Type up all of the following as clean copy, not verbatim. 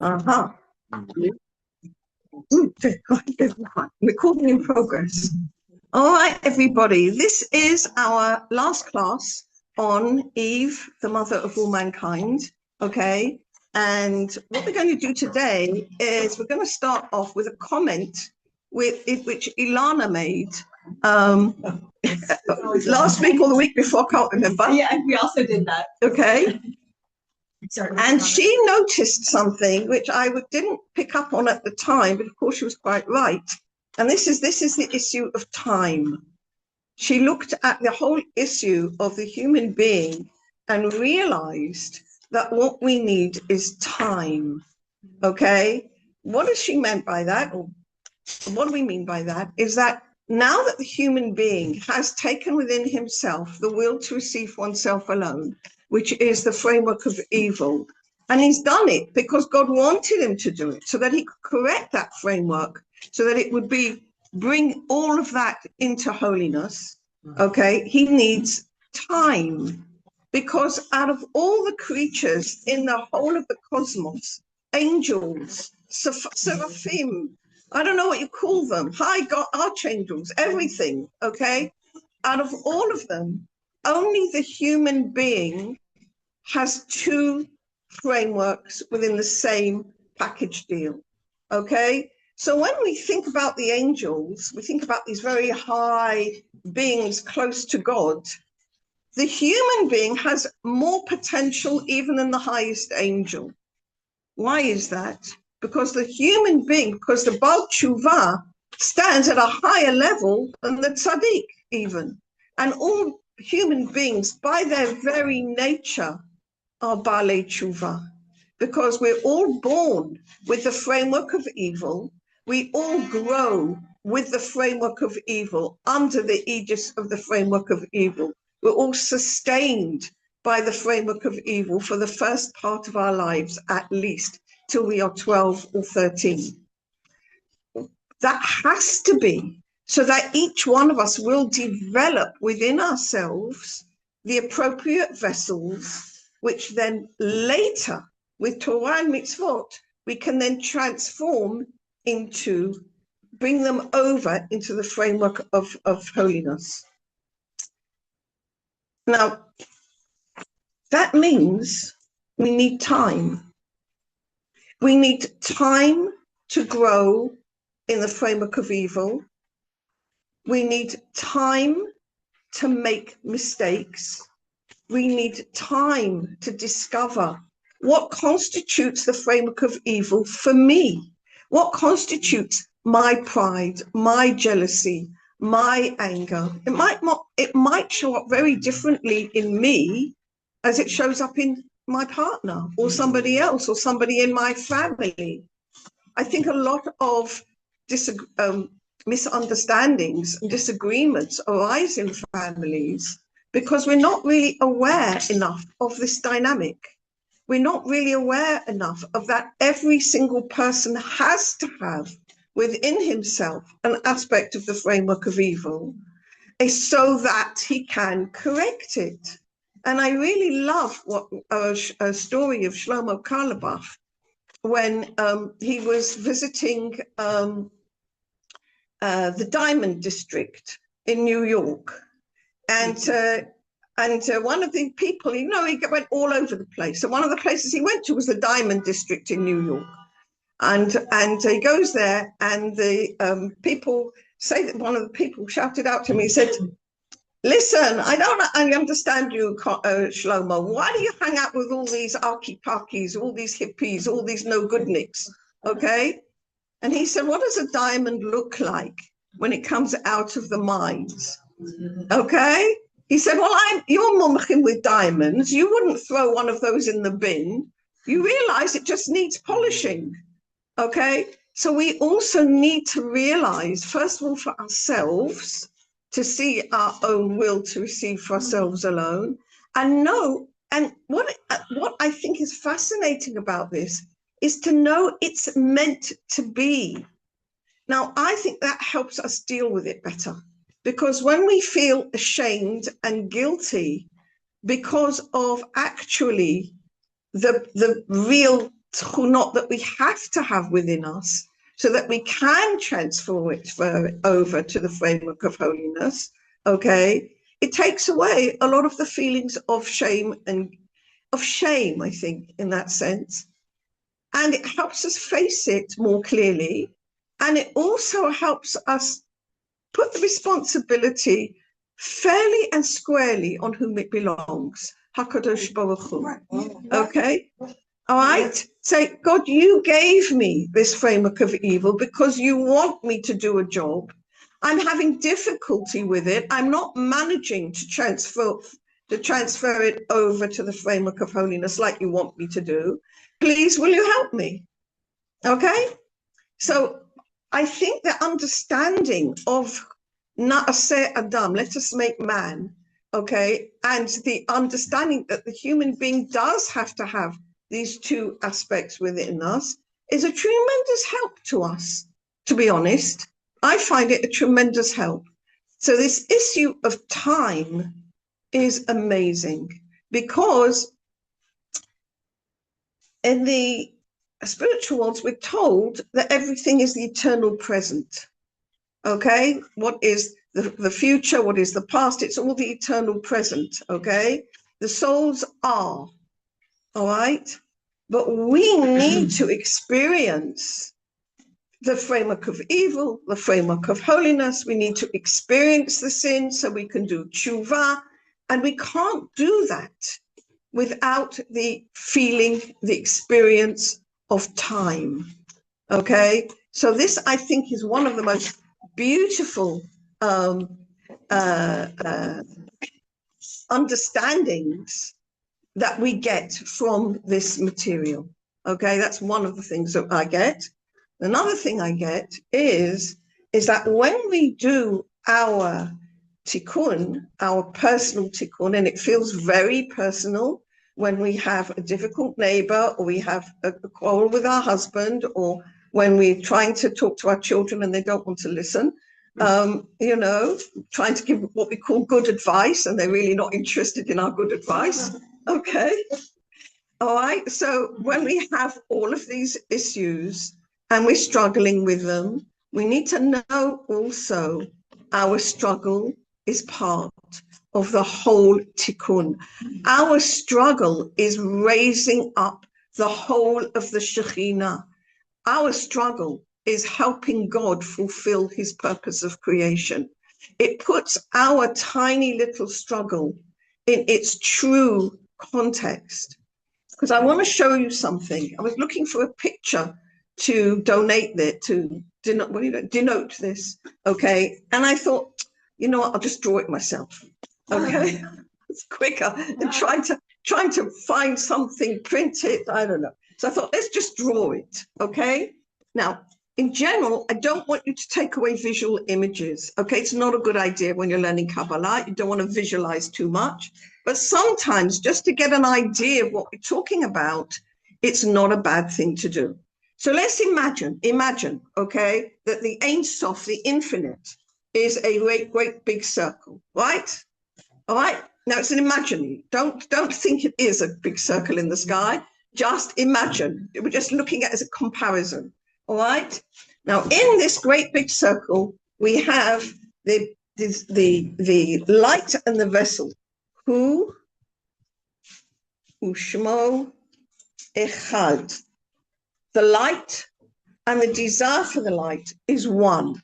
Uh-huh. Recording in progress. All right, everybody. This is our last class on Eve, the mother of all mankind. Okay. And what we're going to do today is we're going to start off with a comment which Ilana made last week or the week before, I can't remember. Yeah, we also did that. Okay. And she noticed something which I didn't pick up on at the time, but of course she was quite right. And this is the issue of time. She looked at the whole issue of the human being and realized that what we need is time. Okay? What does she meant by that? Or what do we mean by that? Is that now that the human being has taken within himself the will to receive oneself alone, which is the framework of evil, and he's done it because God wanted him to do it so that he could correct that framework, so that it would bring all of that into holiness. Okay, he needs time, because out of all the creatures in the whole of the cosmos, angels, seraphim, I don't know what you call them, high God, archangels, everything, okay? Out of all of them, only the human being has two frameworks within the same package deal, okay? So when we think about the angels, we think about these very high beings close to God. The human being has more potential even than the highest angel. Why is that? Because the human being, because the Baal Tshuva stands at a higher level than the Tzaddik even. And all human beings, by their very nature, are Baalei Tshuva. Because we're all born with the framework of evil. We all grow with the framework of evil, under the aegis of the framework of evil. We're all sustained by the framework of evil for the first part of our lives, at least, till we are 12 or 13. That has to be, so that each one of us will develop within ourselves the appropriate vessels, which then later, with Torah and mitzvot, we can then transform into, bring them over into the framework of holiness. Now, that means we need time. We need time to grow in the framework of evil. We need time to make mistakes. We need time to discover what constitutes the framework of evil for me. What constitutes my pride, my jealousy, my anger. It might show up very differently in me as it shows up in my partner or somebody else or somebody in my family. I think a lot of misunderstandings and disagreements arise in families because we're not really aware enough of this dynamic. We're not really aware enough of that every single person has to have within himself an aspect of the framework of evil, so that he can correct it. And I really love what a story of Shlomo Carlebach when he was visiting the Diamond District in New York. And one of the people, he went all over the place. So one of the places he went to was the Diamond District in New York. And he goes there, and the people say that one of the people shouted out to him, he said, "Listen, I understand you, Shlomo. Why do you hang out with all these arky-parkies, all these hippies, all these no-goodniks, okay?" And he said, "What does a diamond look like when it comes out of the mines? Okay?" He said, "Well, you're mumchim with diamonds. You wouldn't throw one of those in the bin. You realize it just needs polishing, okay?" So we also need to realize, first of all, for ourselves, to see our own will to receive for ourselves alone, and know. And what I think is fascinating about this is to know it's meant to be. Now, I think that helps us deal with it better, because when we feel ashamed and guilty because of actually the real tchunot that we have to have within us so that we can transfer it over to the framework of holiness, okay, it takes away a lot of the feelings of shame, I think, in that sense. And it helps us face it more clearly. And it also helps us put the responsibility fairly and squarely on whom it belongs. HaKadosh Baruch Hu. Okay? All right? Say, God, you gave me this framework of evil because you want me to do a job. I'm having difficulty with it. I'm not managing to transfer it over to the framework of holiness like you want me to do. Please, will you help me? Okay? So I think the understanding of Na'aseh Adam, let us make man, okay, and the understanding that the human being does have to have these two aspects within us is a tremendous help to us, to be honest. I find it a tremendous help. So this issue of time is amazing because in the spiritual worlds, we're told that everything is the eternal present. Okay, what is the future? What is the past? It's all the eternal present. Okay, the souls are, all right, but we need to experience the framework of evil, the framework of holiness. We need to experience the sin so we can do tshuva, and we can't do that without the feeling, the experience of time. Okay, so this, I think, is one of the most beautiful understandings that we get from this material. Okay, that's one of the things that I get. Another thing I get is that when we do our tikkun, our personal tikkun, and it feels very personal when we have a difficult neighbor, or we have a quarrel with our husband, or when we're trying to talk to our children and they don't want to listen, trying to give what we call good advice, and they're really not interested in our good advice. Okay. All right. So when we have all of these issues and we're struggling with them, we need to know also our struggle is part of the whole tikkun. Our struggle is raising up the whole of the Shekhinah. Our struggle is helping God fulfill his purpose of creation. It puts our tiny little struggle in its true context. Because I want to show you something. I was looking for a picture to donate it, to denote this, okay? And I thought, you know what, I'll just draw it myself, okay? It's quicker than trying to find something, print it, I don't know. So I thought, let's just draw it, okay? Now, in general, I don't want you to take away visual images, okay? It's not a good idea when you're learning Kabbalah. You don't want to visualize too much. But sometimes, just to get an idea of what we're talking about, it's not a bad thing to do. So let's imagine, okay, that the Ein Sof, the infinite, is a great big circle, right? All right? Now, it's an imaginary. Don't think it is a big circle in the sky. Just imagine. We're just looking at it as a comparison. All right. Now, in this great big circle, we have the light and the vessel. Hu ushmo echad. The light and the desire for the light is one,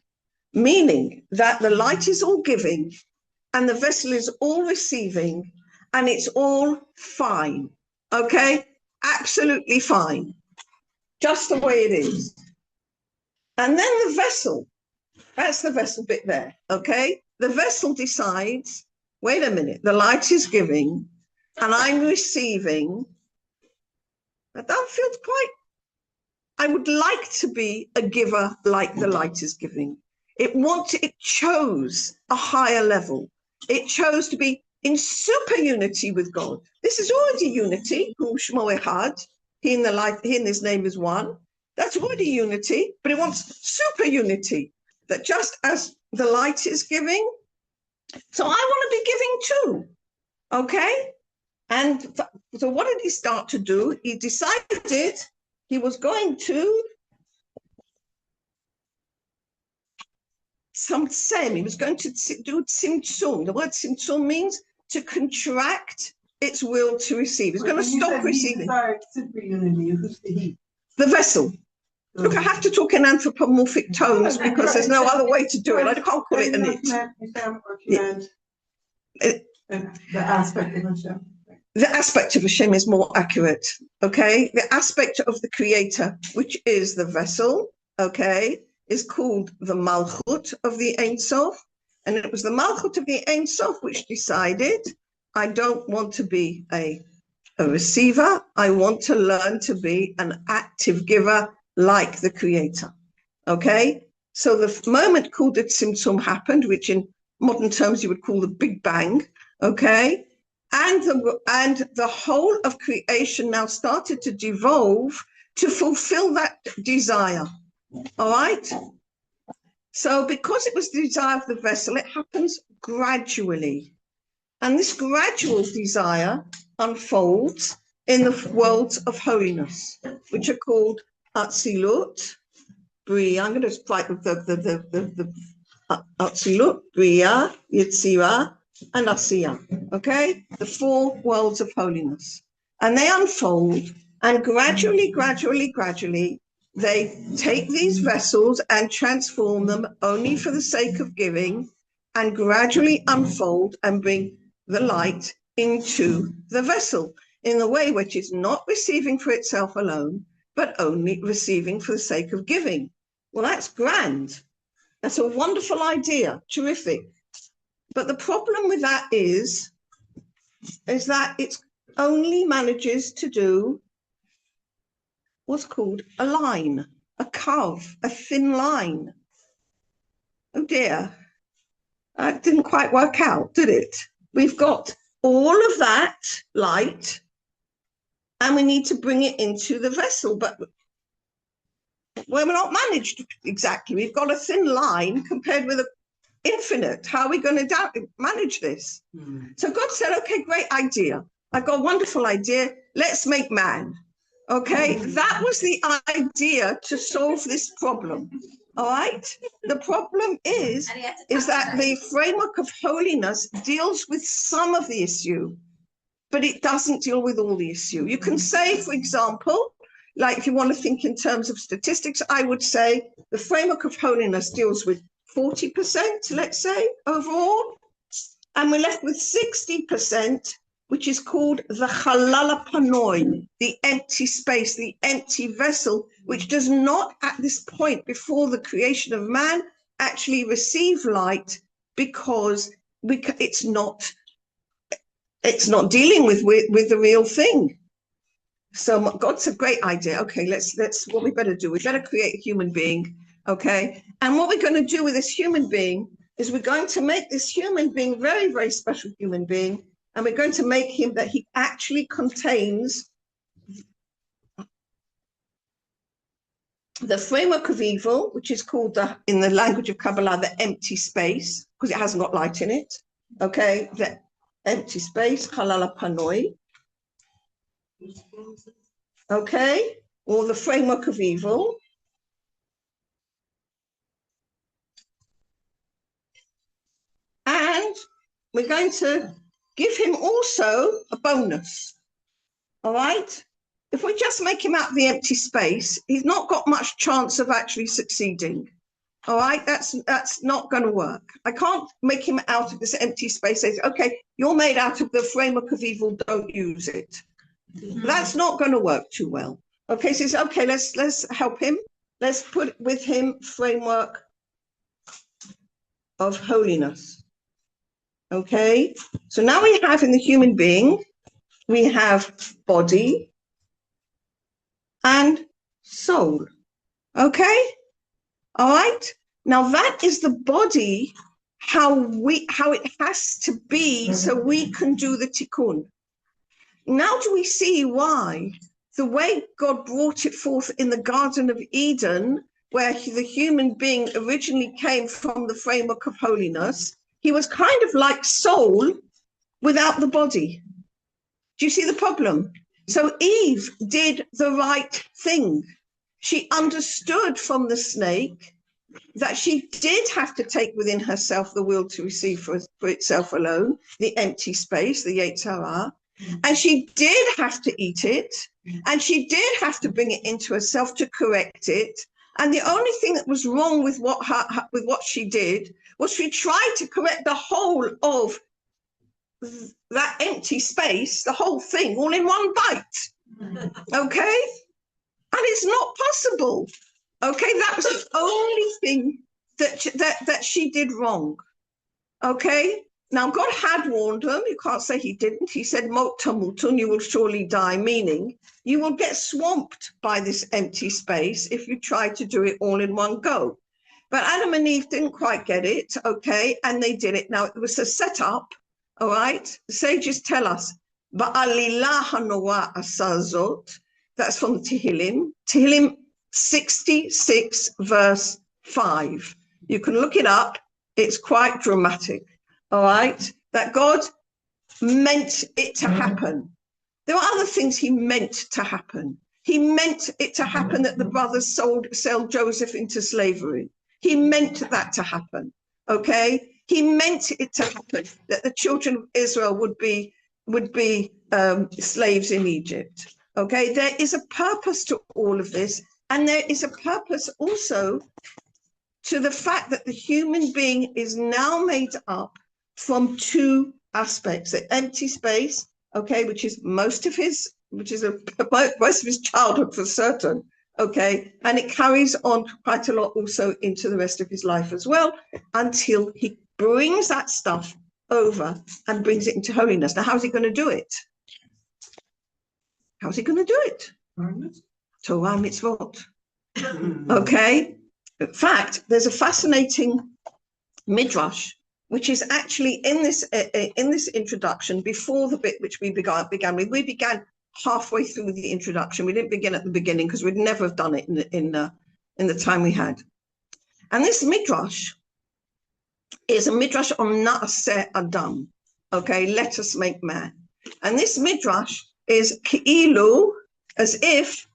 meaning that the light is all giving and the vessel is all receiving, and it's all fine. Okay, absolutely fine, just the way it is. And then the vessel, that's the vessel bit there, okay? The vessel decides, wait a minute, the light is giving and I'm receiving. I don't feel I would like to be a giver like the light is giving. It chose a higher level. It chose to be in super unity with God. This is already unity, Hu Shmo Echad. He in the light, he in his name is one. That's already unity, but it wants super unity, that just as the light is giving, so I want to be giving too, okay? And so what did he start to do? He decided he was going to he was going to do tzimtzum. The word tzimtzum means to contract its will to receive. It's going to stop receiving. Who's the he? The vessel. Look, I have to talk in anthropomorphic tones because there's no other way to do it. I can't call it an it. The aspect of Hashem. The aspect of Hashem is more accurate, okay? The aspect of the creator, which is the vessel, okay, is called the Malchut of the Ein Sof. And it was the Malchut of the Ein Sof which decided, I don't want to be a receiver. I want to learn to be an active giver like the creator, okay? So the moment called the Tzimtzum happened, which in modern terms you would call the Big Bang, okay? And the whole of creation now started to devolve to fulfill that desire, all right? So because it was the desire of the vessel, it happens gradually. And this gradual desire unfolds in the worlds of holiness, which are called Atzilut, Bria. I'm going to write the Atzilut, Bria, Yetzirah, and Asiyah, okay? The four worlds of holiness. And they unfold, and gradually, they take these vessels and transform them only for the sake of giving, and gradually unfold and bring the light into the vessel in a way which is not receiving for itself alone, but only receiving for the sake of giving. Well, that's grand. That's a wonderful idea, terrific. But the problem with that is that it only manages to do what's called a line, a curve, a thin line. Oh dear, that didn't quite work out, did it? We've got all of that light and we need to bring it into the vessel, but we're not managed exactly. We've got a thin line compared with an infinite. How are we going to manage this? So God said, okay, great idea. I've got a wonderful idea. Let's make man. Okay, that was the idea to solve this problem. All right. The problem is that the framework of holiness deals with some of the issue, but it doesn't deal with all the issue. You can say, for example, like if you want to think in terms of statistics, I would say the framework of holiness deals with 40%, let's say, overall, and we're left with 60%, which is called the Halal Panoi, the empty space, the empty vessel, which does not at this point before the creation of man actually receive light because it's not dealing with the real thing. So God's a great idea. Okay, let's what we better do. We better create a human being. Okay, and what we're going to do with this human being is we're going to make this human being very, very special human being. And we're going to make him that he actually contains the framework of evil, which is called, in the language of Kabbalah, the empty space, because it hasn't got light in it. Okay, the empty space, halal panoi. Okay, or the framework of evil. And we're going to give him also a bonus, all right? If we just make him out of the empty space, he's not got much chance of actually succeeding, all right? That's not going to work. I can't make him out of this empty space. Say, okay, you're made out of the framework of evil, don't use it. That's not going to work too well. Okay, so it's okay, let's help him. Let's put with him framework of holiness. Okay, so now we have in the human being, we have body and soul. Okay, all right. Now that is the body, how it has to be so we can do the tikkun. Now do we see why the way God brought it forth in the Garden of Eden, where the human being originally came from the framework of holiness, he was kind of like soul without the body. Do you see the problem? So Eve did the right thing. She understood from the snake that she did have to take within herself the will to receive for itself alone, the empty space, the Yetzer Hara, and she did have to eat it, and she did have to bring it into herself to correct it. And the only thing that was wrong with what she did was she tried to correct the whole of that empty space, the whole thing, all in one bite. Okay? And it's not possible. Okay, that was the only thing that she did wrong. Okay, now God had warned them. You can't say he didn't. He said, "Mot tamutun, you will surely die," meaning you will get swamped by this empty space if you try to do it all in one go. But Adam and Eve didn't quite get it, okay, and they did it. Now it was a setup, all right. The sages tell us, "Ba'alilah hanoa asazot." That's from Tehillim. Tehillim 66 verse 5. You can look it up. It's quite dramatic. All right. That God meant it to happen. There were other things he meant to happen. He meant it to happen that the brothers sell Joseph into slavery. He meant that to happen. Okay. He meant it to happen that the children of Israel would be slaves in Egypt. Okay, there is a purpose to all of this, and there is a purpose also to the fact that the human being is now made up from two aspects: the empty space, okay, which is most of his childhood for certain, okay, and it carries on quite a lot also into the rest of his life as well, until he brings that stuff over and brings it into holiness. Now, how's he going to do it? How's he going to do it? Torah mitzvot. Okay. In fact, there's a fascinating midrash which is actually in this introduction before the bit which we began with. We began halfway through the introduction. We didn't begin at the beginning because we'd never have done it in the time we had. And this midrash is a midrash on Na'aseh Adam. Okay, let us make man. And this midrash is ki'ilu, as if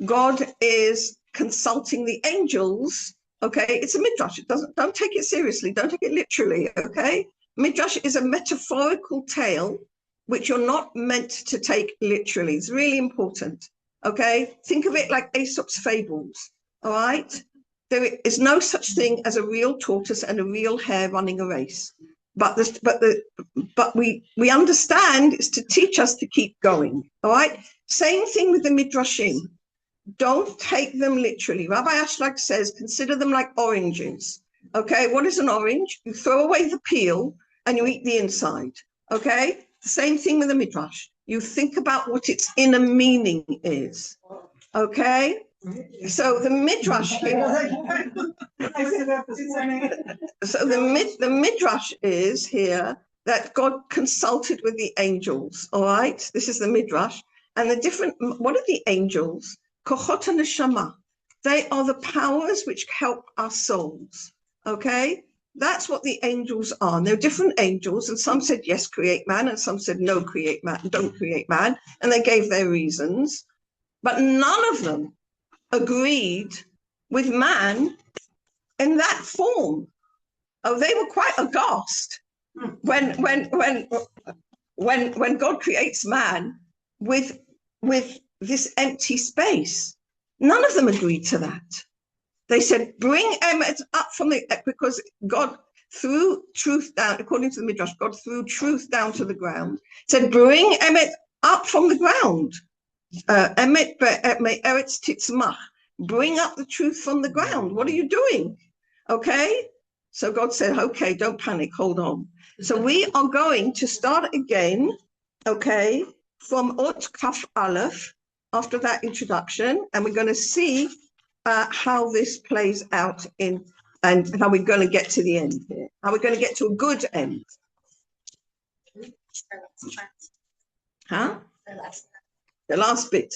God is consulting the angels. Okay, it's a midrash. Don't take it seriously. Don't take it literally. Okay, midrash is a metaphorical tale which you're not meant to take literally. It's really important. Okay, think of it like Aesop's fables. All right, there is no such thing as a real tortoise and a real hare running a race. But we understand it's to teach us to keep going. All right. Same thing with the midrashim. Don't take them literally. Rabbi Ashlag says, consider them like oranges. Okay. What is an orange? You throw away the peel and you eat the inside. Okay. The same thing with the midrash. You think about what its inner meaning is. Okay. So the midrash here. So the midrash is here that God consulted with the angels. All right, this is the midrash, and what are the angels? Kochot neshama. They are the powers which help our souls. Okay, that's what the angels are. And they're different angels, and some said yes, create man, and some said no, create man, don't create man, and they gave their reasons, but none of them agreed with man in that form. Oh, they were quite aghast when God creates man with this empty space. None of them agreed to that. They said, bring Emet up from because God threw truth down, according to the Midrash, God threw truth down to the ground, said, bring Emet up from the ground. Emet be'eretz titzmach. Bring up the truth from the ground. What are you doing? Okay. So God said, okay, don't panic. Hold on. So we are going to start again. Okay. From Ot Kaf Aleph after that introduction. And we're going to see how this plays out and how we're going to get to the end here. How we're going to get to a good end. Huh? The last bit.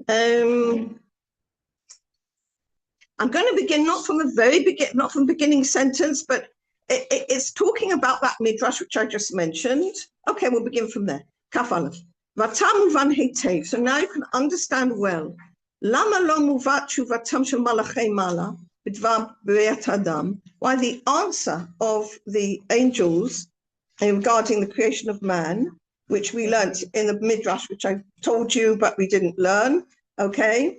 I'm I'm going to begin not from the very beginning, not from the beginning sentence, but it's talking about that midrash which I just mentioned. Okay, we'll begin from there. Kaf Aleph. Vatam uvan heitev. So now you can understand well. Lama lo muvat shuvatam shel malachei mala b'dvar b'riyat adam. Why the answer of the angels regarding the creation of man, which we learnt in the midrash, which I told you, but we didn't learn. Okay.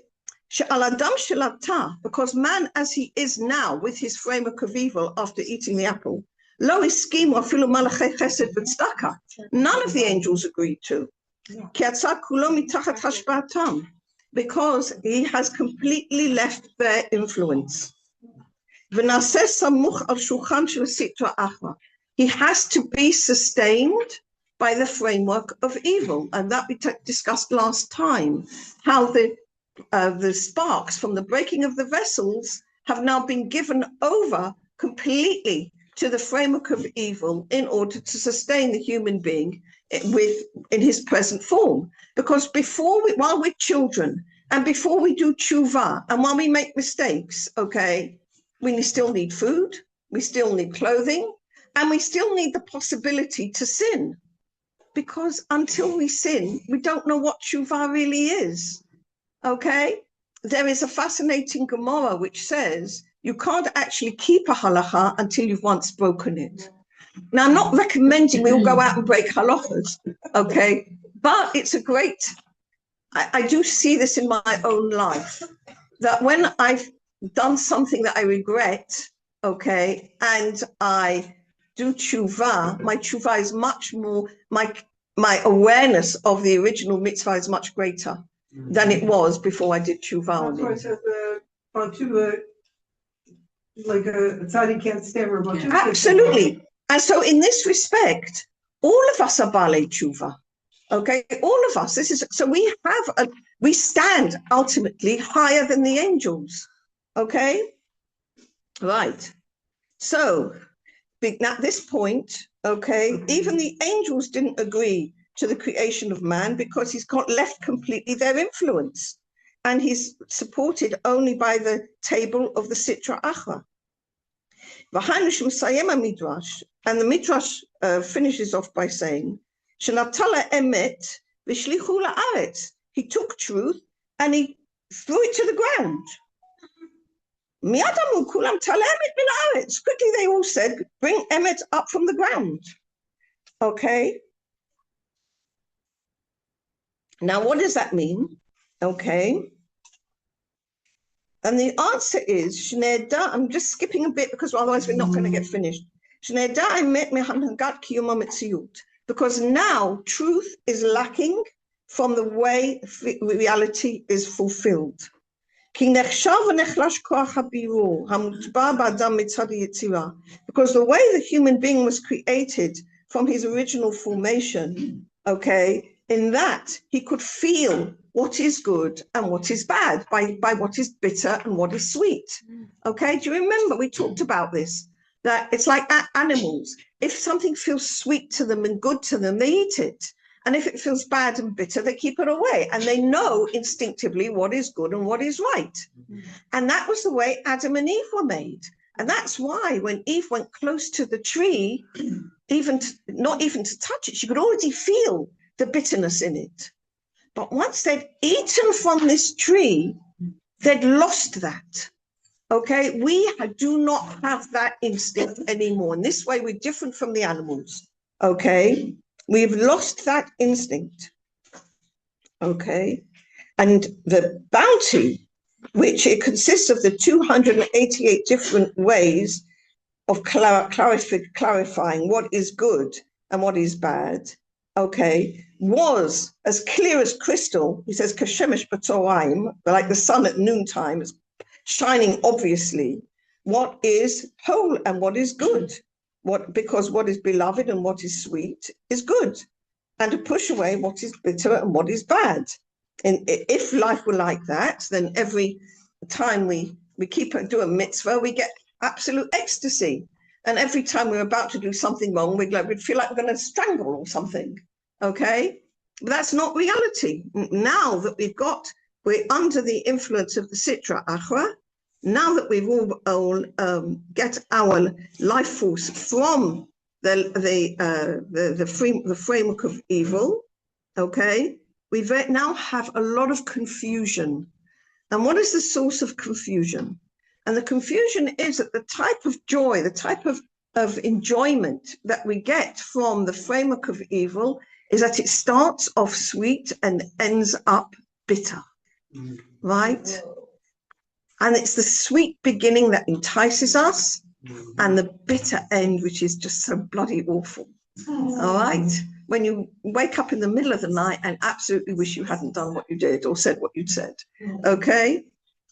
Because man as he is now with his framework of evil after eating the apple, none of the angels agreed to. Because he has completely left their influence. He has to be sustained by the framework of evil. And that we discussed last time, how the sparks from the breaking of the vessels have now been given over completely to the framework of evil in order to sustain the human being in his present form. Because while we're children, and before we do tshuva, and while we make mistakes, okay, we still need food, we still need clothing, and we still need the possibility to sin. Because until we sin, we don't know what tshuva really is. Okay, there is a fascinating Gemara which says you can't actually keep a halacha until you've once broken it. Now, I'm not recommending we all go out and break halachas, okay, but it's a great, I do see this in my own life, that when I've done something that I regret, okay, and I do tshuva, my tshuva is much more, my awareness of the original mitzvah is much greater than it was before I did tshuva on it. That's why it says, like a tzaddik can't stammer about tshuva. Absolutely. And so in this respect, all of us are balei tshuva. Okay, all of us. So we stand ultimately higher than the angels. Okay, right. So at this point, okay, even the angels didn't agree to the creation of man because he's got left completely their influence, and he's supported only by the table of the Sitra Achra. Midrash, and the Midrash finishes off by saying, "Shenatala emet v'shlichu la'aretz." He took truth and he threw it to the ground. Miyadamu kulam tala emet v'la'aretz. Quickly they all said, "Bring emet up from the ground." Okay. Now, what does that mean? Okay. And the answer is, I'm just skipping a bit because otherwise we're not going to get finished. Because now truth is lacking from the way reality is fulfilled. Because the way the human being was created from his original formation, okay, in that he could feel what is good and what is bad by what is bitter and what is sweet. Okay, do you remember we talked about this? That it's like animals. If something feels sweet to them and good to them, they eat it. And if it feels bad and bitter, they keep it away. And they know instinctively what is good and what is right. And that was the way Adam and Eve were made. And that's why when Eve went close to the tree, not even to touch it, she could already feel the bitterness in it. But once they'd eaten from this tree, they'd lost that. Okay, we do not have that instinct anymore. In this way, we're different from the animals. Okay, we've lost that instinct. Okay, and the bounty, which it consists of the 288 different ways of clarifying what is good and what is bad, okay, was as clear as crystal. He says, Kashemesh b'tzoraim, like the sun at noontime, is shining obviously what is whole and what is good. Because what is beloved and what is sweet is good, and to push away what is bitter and what is bad. And if life were like that, then every time we do a mitzvah, we get absolute ecstasy. And every time we're about to do something wrong, we'd feel like we're going to strangle or something. Okay, but that's not reality. Now that we're under the influence of the Sitra Achra, now that we've all get our life force from the framework of evil, okay, we now have a lot of confusion. And what is the source of confusion? And the confusion is that the type of joy, the type of enjoyment that we get from the framework of evil is that it starts off sweet and ends up bitter, right? And it's the sweet beginning that entices us and the bitter end, which is just so bloody awful, all right? When you wake up in the middle of the night and absolutely wish you hadn't done what you did or said what you'd said, okay?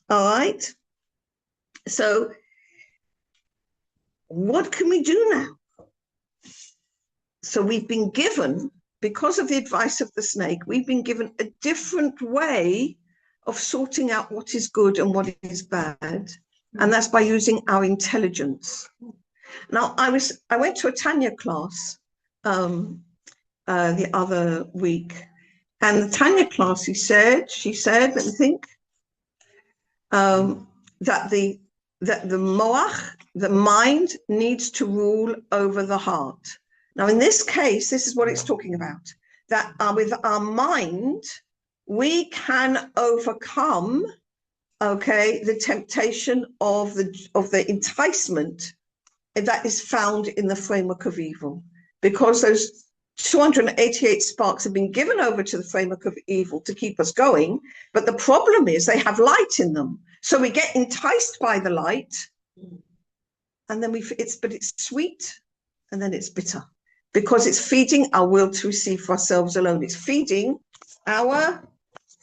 All right? So what can we do now? So we've been given, because of the advice of the snake, we've been given a different way of sorting out what is good and what is bad. And that's by using our intelligence. Now, I went to a Tanya class the other week, and the Tanya class, she said, let me think, that the moach, the mind, needs to rule over the heart. Now, in this case, this is what it's talking about, that with our mind, we can overcome, okay, the temptation of the enticement that is found in the framework of evil, because those 288 sparks have been given over to the framework of evil to keep us going. But the problem is they have light in them. So we get enticed by the light, and then it's sweet, and then it's bitter, because it's feeding our will to receive for ourselves alone. It's feeding our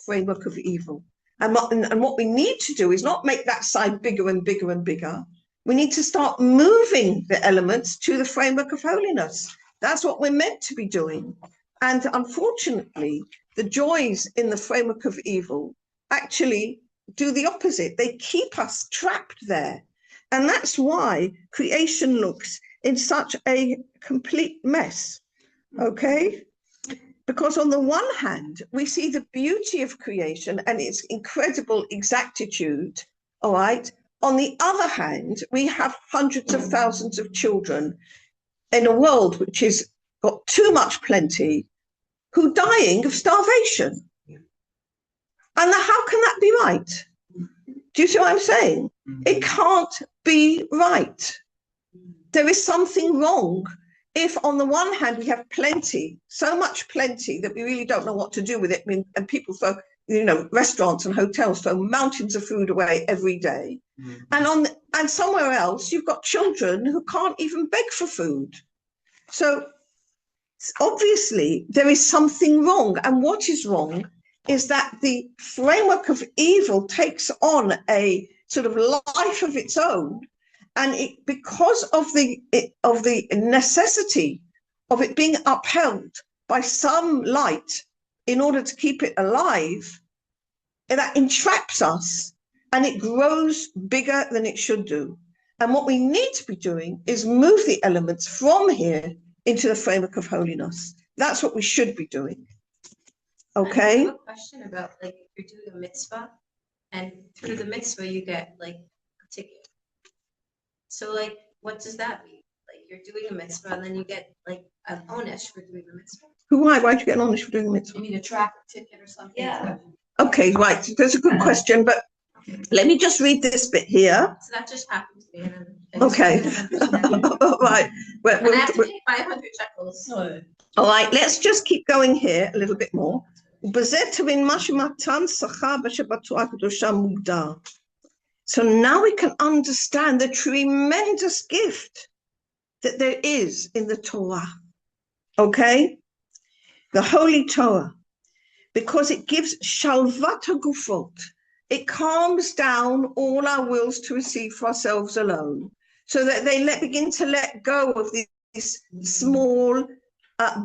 framework of evil. And what we need to do is not make that side bigger and bigger and bigger. We need to start moving the elements to the framework of holiness. That's what we're meant to be doing. And unfortunately, the joys in the framework of evil actually do the opposite. They keep us trapped there. And that's why creation looks in such a complete mess, okay? Because on the one hand, we see the beauty of creation and its incredible exactitude, all right? On the other hand, we have hundreds of thousands of children in a world which has got too much plenty, who are dying of starvation. And how can that be right? Do you see what I'm saying? It can't be right. There is something wrong if on the one hand we have plenty, so much plenty that we really don't know what to do with it. I mean, and people throw, restaurants and hotels throw mountains of food away every day. And somewhere else you've got children who can't even beg for food. So obviously there is something wrong. And what is wrong is that the framework of evil takes on a sort of life of its own. And because of the necessity of it being upheld by some light in order to keep it alive, that entraps us and it grows bigger than it should do. And what we need to be doing is move the elements from here into the framework of holiness. That's what we should be doing. Okay? I have a question about, like, if you're doing a mitzvah, and through the mitzvah you get, like, a ticket. So, like, what does that mean? Like, you're doing a mitzvah, and then you get, like, an onesh for doing the mitzvah. Why'd you get an onesh for doing a mitzvah? You mean a traffic ticket or something? Yeah. Okay, right. That's a good question, but let me just read this bit here. So that just happened to me. And okay. Right. And I have to pay 500 shekels. All right, let's just keep going here a little bit more. So now we can understand the tremendous gift that there is in the Torah, okay? The Holy Torah, because it gives shalvat hagufot. It calms down all our wills to receive for ourselves alone, so that they begin to let go of these small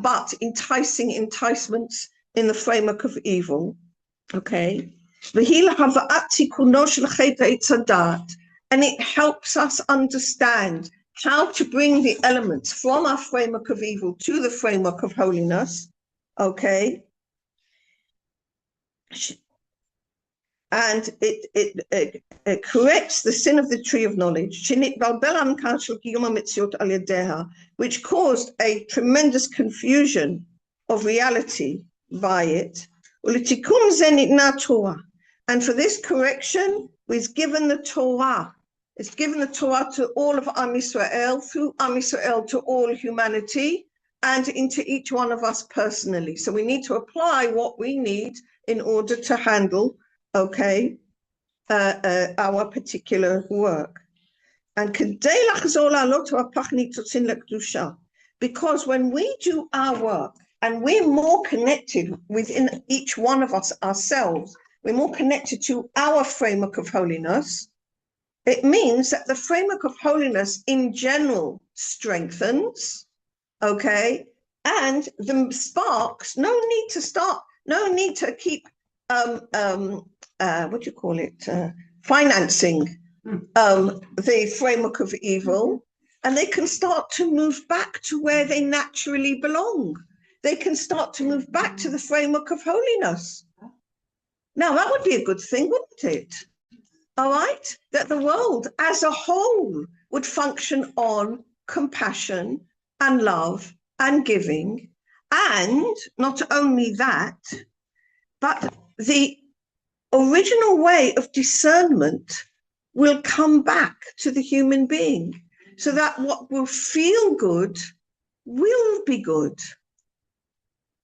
but enticing enticements in the framework of evil, okay? And it helps us understand how to bring the elements from our framework of evil to the framework of holiness, okay? and it corrects the sin of the tree of knowledge, which caused a tremendous confusion of reality by it. And for this correction, was given the Torah. It's given the Torah to all of Am Yisrael, through Am Yisrael to all humanity, and into each one of us personally. So we need to apply what we need in order to handle, our particular work. And because when we do our work and we're more connected within each one of us ourselves, we're more connected to our framework of holiness, it means that the framework of holiness in general strengthens, and the sparks, no need to keep financing the framework of evil, and they can start to move back to where they naturally belong. They can start to move back to the framework of holiness. Now, that would be a good thing, wouldn't it? All right? That the world as a whole would function on compassion and love and giving. And not only that, but the original way of discernment will come back to the human being, so that what will feel good will be good.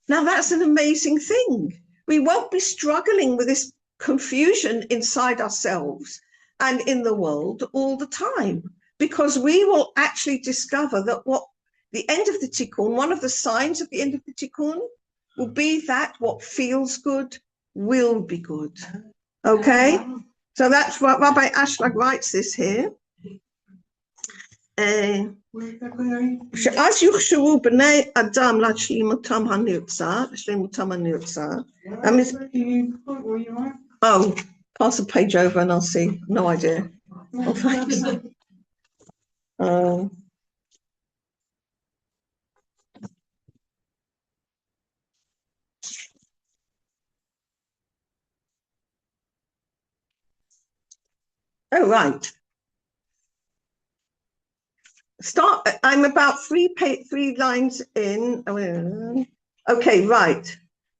Now, that's an amazing thing. We won't be struggling with this confusion inside ourselves and in the world all the time, because we will actually discover that what the end of the tikkun, one of the signs of the end of the tikkun, will be that what feels good will be good. Okay? So that's what Rabbi Ashlag writes this here. שאז יוכשרו בני אדם לשלמותם הנרצה, Oh, pass the page over and I'll see. No idea. Oh, thanks. Oh, right. I'm about three lines in. Okay, right.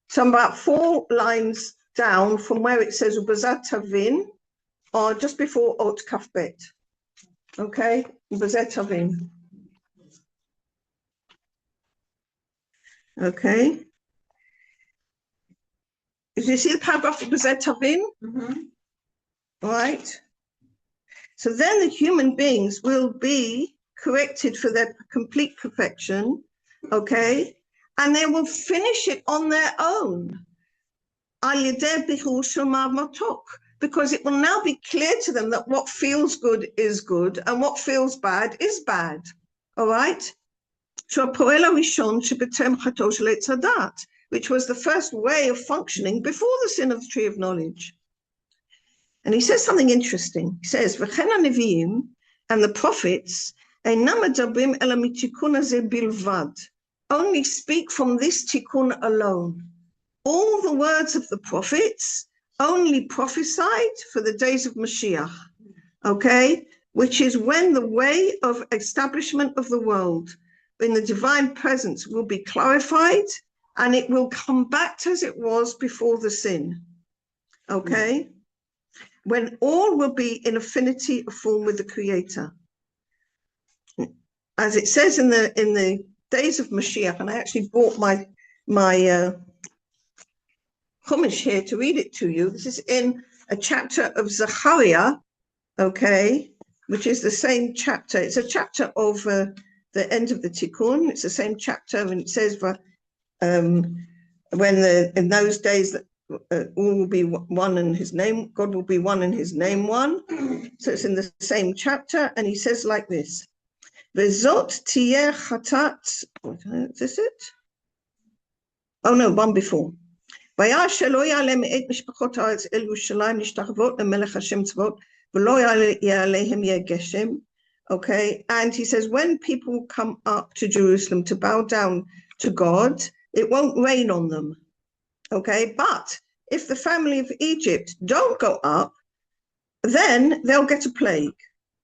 So I'm about 4 lines down from where it says Ubazat Tavin, or just before Ot Kafbet. Okay, Ubazat Tavin. Okay. Did you see the paragraph Ubazat Tavin? All right. So then the human beings will be corrected for their complete perfection, okay? And they will finish it on their own. Because it will now be clear to them that what feels good is good and what feels bad is bad. All right? Which was the first way of functioning before the sin of the tree of knowledge. And he says something interesting. He says, and the prophets only speak from this tikkun alone. All the words of the prophets only prophesied for the days of Mashiach, okay? Which is when the way of establishment of the world in the divine presence will be clarified and it will come back as it was before the sin, okay? When all will be in affinity of form with the Creator. As it says in the days of Mashiach, and I actually brought my Chumash here to read it to you. This is in a chapter of Zechariah, okay, which is the same chapter. It's a chapter of the end of the Tikkun. It's the same chapter, and it says, in those days that all will be one in his name, God will be one in his name one. So it's in the same chapter, and he says like this. Vezot tiyeh chatat. Is this it? Oh no, one before. והיה שלא יעלה מאת משפחות הארץ אל ירושלים להשתחוות למלך השם צבאות ולא יעליהם יהיה גשם. Okay, and he says when people come up to Jerusalem to bow down to God, it won't rain on them. Okay, but if the family of Egypt don't go up, then they'll get a plague.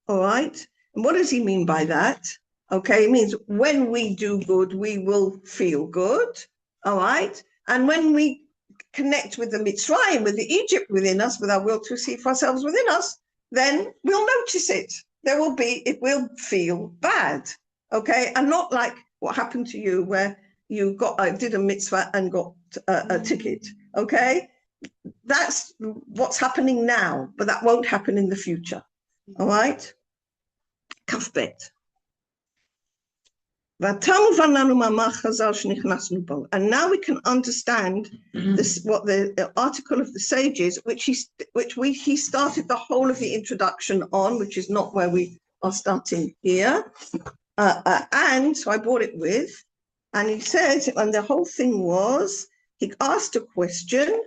All right. And what does he mean by that? Okay, it means when we do good, we will feel good. All right. And when we connect with the Mitzrayim, with the Egypt within us, with our will to receive ourselves within us, then we'll notice it. It will feel bad. Okay. And not like what happened to you where you did a mitzvah and got a ticket. Okay. That's what's happening now, but that won't happen in the future. All right. Kafbet. And now we can understand this, what the article of the sages, which he started the whole of the introduction on, which is not where we are starting here. And so I brought it with, and he says, and the whole thing was, he asked a question: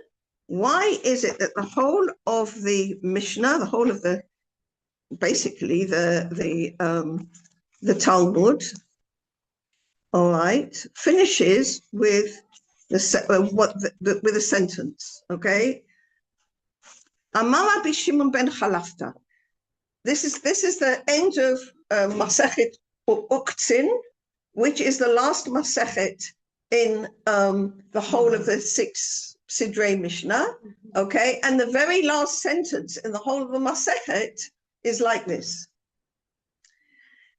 why is it that the whole of the Mishnah, the whole of basically the Talmud, all right, finishes with with a sentence, okay? Amar Rabbi Shimon ben Chalafta. This is the end of Masechet Uktzin, which is the last Masechet in the whole of the 6 Sidrei Mishnah, okay? And the very last sentence in the whole of the Masechet is like this.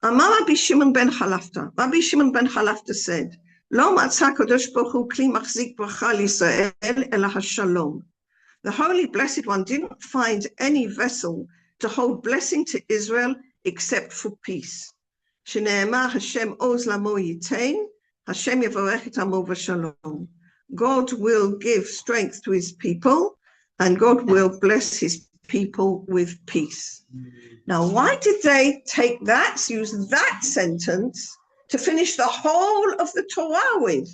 Amar Rabbi Shimon ben Chalafta. Rabbi Shimon ben Chalafta said, Lo matzah kadosh baruch hu kli machzik bracha l'Yisrael ela hashalom. The Holy Blessed One didn't find any vessel to hold blessing to Israel except for peace. Shne'emar Hashem oz lamo yitain, Hashem yavarech et amo v'shalom. God will give strength to his people, and God will bless his people with peace. Now, why did they use that sentence to finish the whole of the Torah with?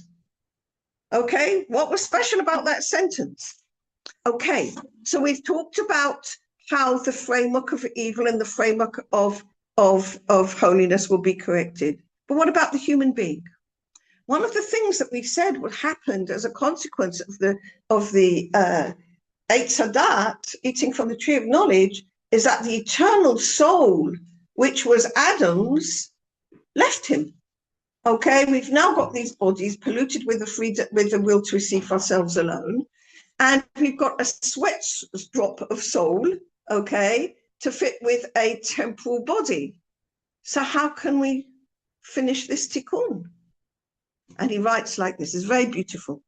Okay, what was special about that sentence? Okay, so we've talked about how the framework of evil and the framework of holiness will be corrected. But what about the human being? One of the things that we said would happen as a consequence of the Eitz Hadat, eating from the tree of knowledge, is that the eternal soul, which was Adam's, left him. Okay, we've now got these bodies polluted with the will to receive ourselves alone, and we've got a sweat drop of soul, okay, to fit with a temporal body. So how can we finish this tikkun? And he writes like this. It's very beautiful.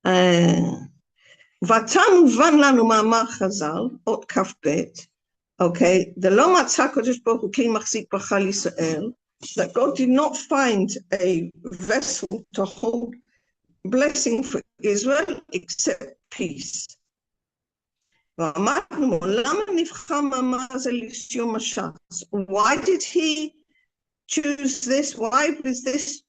Vatam van lanu ma'amar Chazal, ot kaf bet. Okay, the lo matzah kadosh baruch hu kli machzik bracha l'Yisrael, that God did not find a vessel to hold blessing for Israel except peace. Why did he choose this? Why was this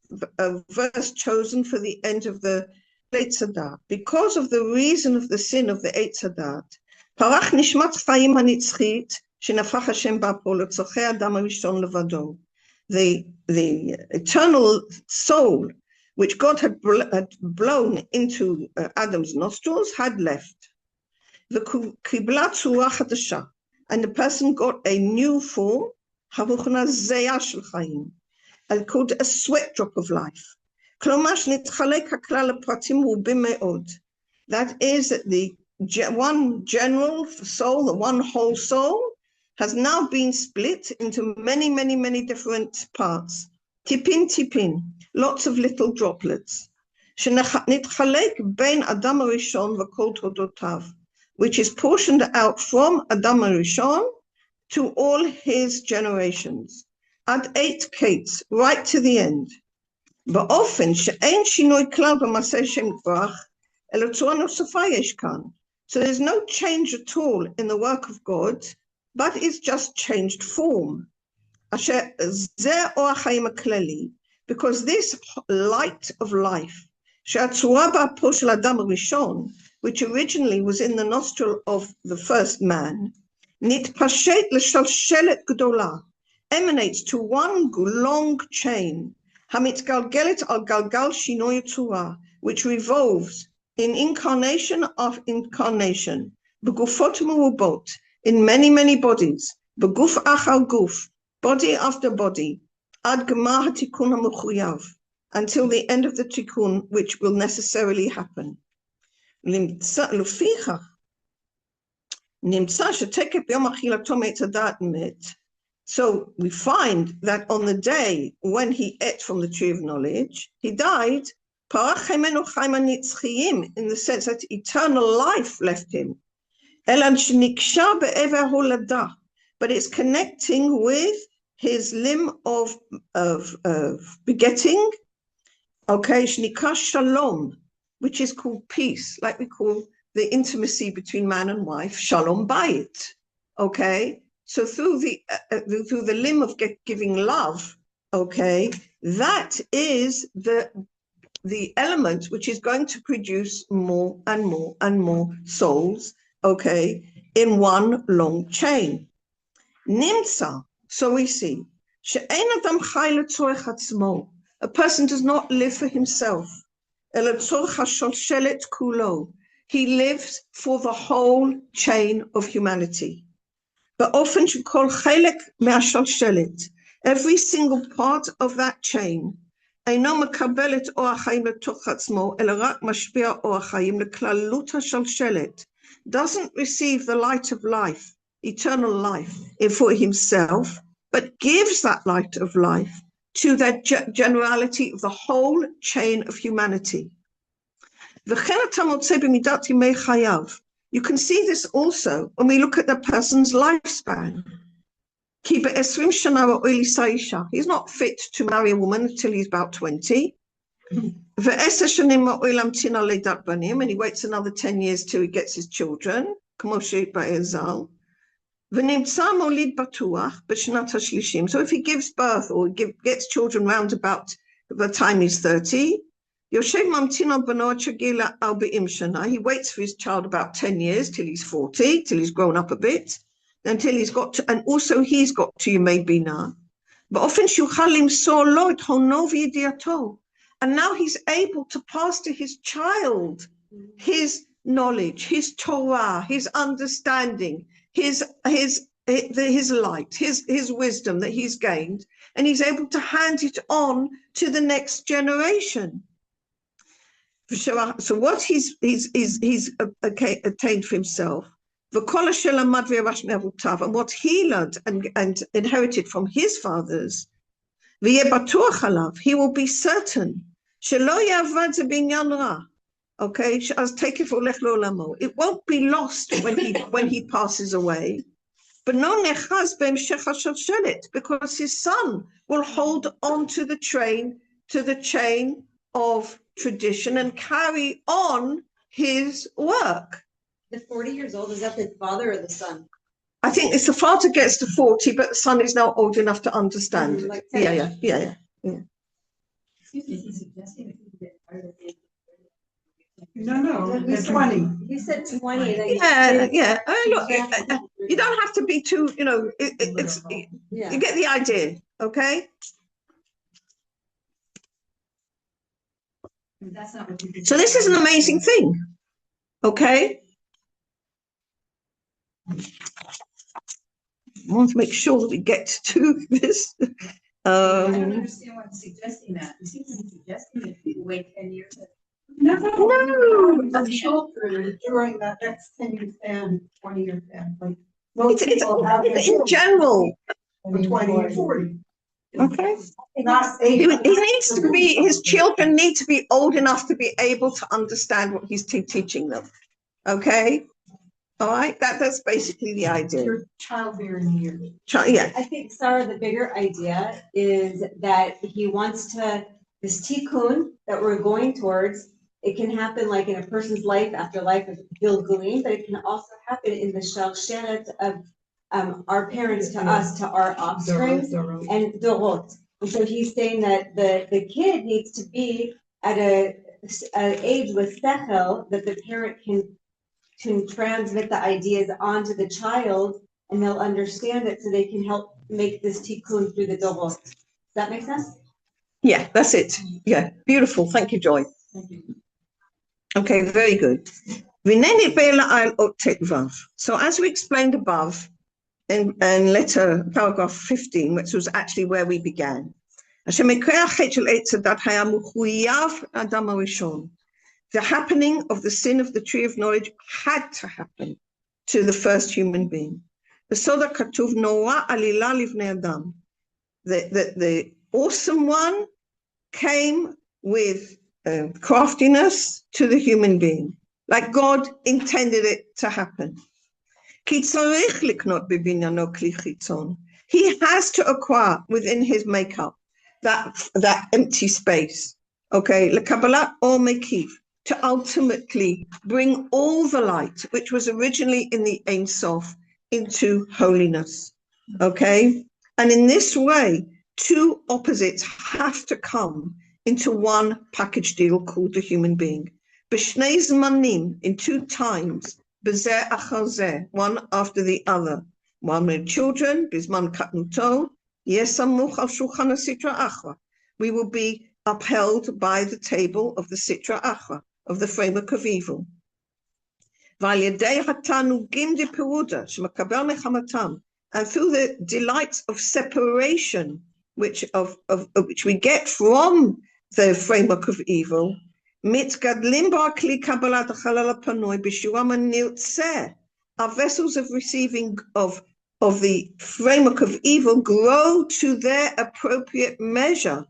verse chosen for the end of the Eitz Hadat? Because of the reason of the sin of the Eitz Hadat. Parach nishmat chayim hanitzchit shenafach Hashem ba'po l'tzochei adam harishon levado. The eternal soul which God had blown into Adam's nostrils had left. The kibla tzura chadasha, and the person got a new form, havuchna zeya shel chayim, and called a sweat drop of life. Klomash nitchalek haklal hapratim rubim me'od. That is that the one general soul, the one whole soul, has now been split into many, many, many different parts. Tipin, tipin, lots of little droplets. Shenitchalek bein Adam HaRishon v'kol todotav, which is portioned out from Adam HaRishon to all his generations. Ad 8 kates, right to the end. Ba'ofen she'ein shinoi klal b'maseh Shem Yitbarach elo tzura nosofa yesh kan. So there's no change at all in the work of God, but it's just changed form. Asher zeh or ha'chaim ha'klali, because this light of life, she'atzura ba'po shel Adam HaRishon, which originally was in the nostril of the first man, nitpashet l'shalshelet gdola, emanates to one long chain, hamitgalgelet al galgal shinoi tzura, which revolves in incarnation of incarnation, begufot merubot, in many, many bodies, beguf achar guf, body after body, ad gemar hatikun hamechuyav, until the end of the tikkun, which will necessarily happen. Lufichach, nimtza shetekef yom achilato me'etz hadat met. So we find that on the day when he ate from the tree of knowledge, he died, in the sense that eternal life left him. But it's connecting with his limb of begetting, okay, shnika shalom, which is called peace, like we call the intimacy between man and wife, shalom bayit, okay? So through the limb of giving love, okay, that is the element which is going to produce more and more and more souls, okay, in one long chain. Nimtza, so we see, she'ein adam chai letzorech atzmo, a person does not live for himself, ela tzorech hasholshelet kulo, he lives for the whole chain of humanity. But often you call chelek me'asholshelet, every single part of that chain, אינו מקבל את אור החיים לתוך עצמו, אלא רק משפיע אור החיים לכללות השלשלת, doesn't receive the light of life, eternal life, for himself, but gives that light of life to the generality of the whole chain of humanity. וכן אתה מוצא במידת ימי חייו. You can see this also when we look at the person's lifespan. He's not fit to marry a woman until he's about 20. And he waits another 10 years till he gets his children. So if he gives birth or gets children round about the time he's 30, he waits for his child about 10 years till he's 40, till he's grown up a bit, until he's got to, and also he's got to Yemei Binah. But often and now he's able to pass to his child his knowledge, his Torah, his understanding, his light, his wisdom that he's gained, and he's able to hand it on to the next generation. So what he's attained for himself, and what he learned and inherited from his fathers, he will be certain. Okay, it won't be lost when he passes away. But no because his son will hold on to the chain of tradition and carry on his work. The 40 years old, is that the father or the son? I think it's the father gets to 40, but the son is now old enough to understand. Like Yeah. Excuse me, he's suggesting that people get tired of it. No, At it's least 20. You said 20. And Yeah. Look, you don't have to be too, it's Yeah. you get the idea, okay? That's not what you do. So this is an amazing thing, okay? I want to make sure that we get to this. I don't understand why he's suggesting that. He seems to be suggesting that people wait 10 years. No. No. Children during that next 10-year span, 20-year span, like most It's people have in general, for 20 and 40. okay? Not He 8. needs to be, his children need to be old enough to be able to understand what he's teaching them, okay? All right, that's basically the idea. Your childbearing years. Yeah, I think, Sarah, the bigger idea is that he wants this tikkun that we're going towards, it can happen like in a person's life after life of Gilgulim, but it can also happen in the shalshelet of our parents to us, to our offspring, and dorot. And so he's saying that the kid needs to be at an age with sechel that the parent can transmit the ideas onto the child, and they'll understand it so they can help make this tikkun through the dorot. Does that make sense? yeah, that's it. Yeah, beautiful. Thank you, Joy. Thank you. Okay, very good. So as we explained above in letter paragraph 15, which was actually where we began, the happening of the sin of the tree of knowledge had to happen to the first human being. The awesome one came with craftiness to the human being, like God intended it to happen. He has to acquire within his makeup that empty space, okay, to ultimately bring all the light, which was originally in the Ein Sof, into holiness, okay? And in this way, two opposites have to come into one package deal called the human being. B'shnei zmanim, in two times, b'zeh achar zeh, one after the other. One with children, b'zman katnuto, yesamuch al shulchan sitra achra. We will be upheld by the table of the sitra achra, of the framework of evil. And through the delights of separation, which we get from the framework of evil, our vessels of receiving of the framework of evil grow to their appropriate measure.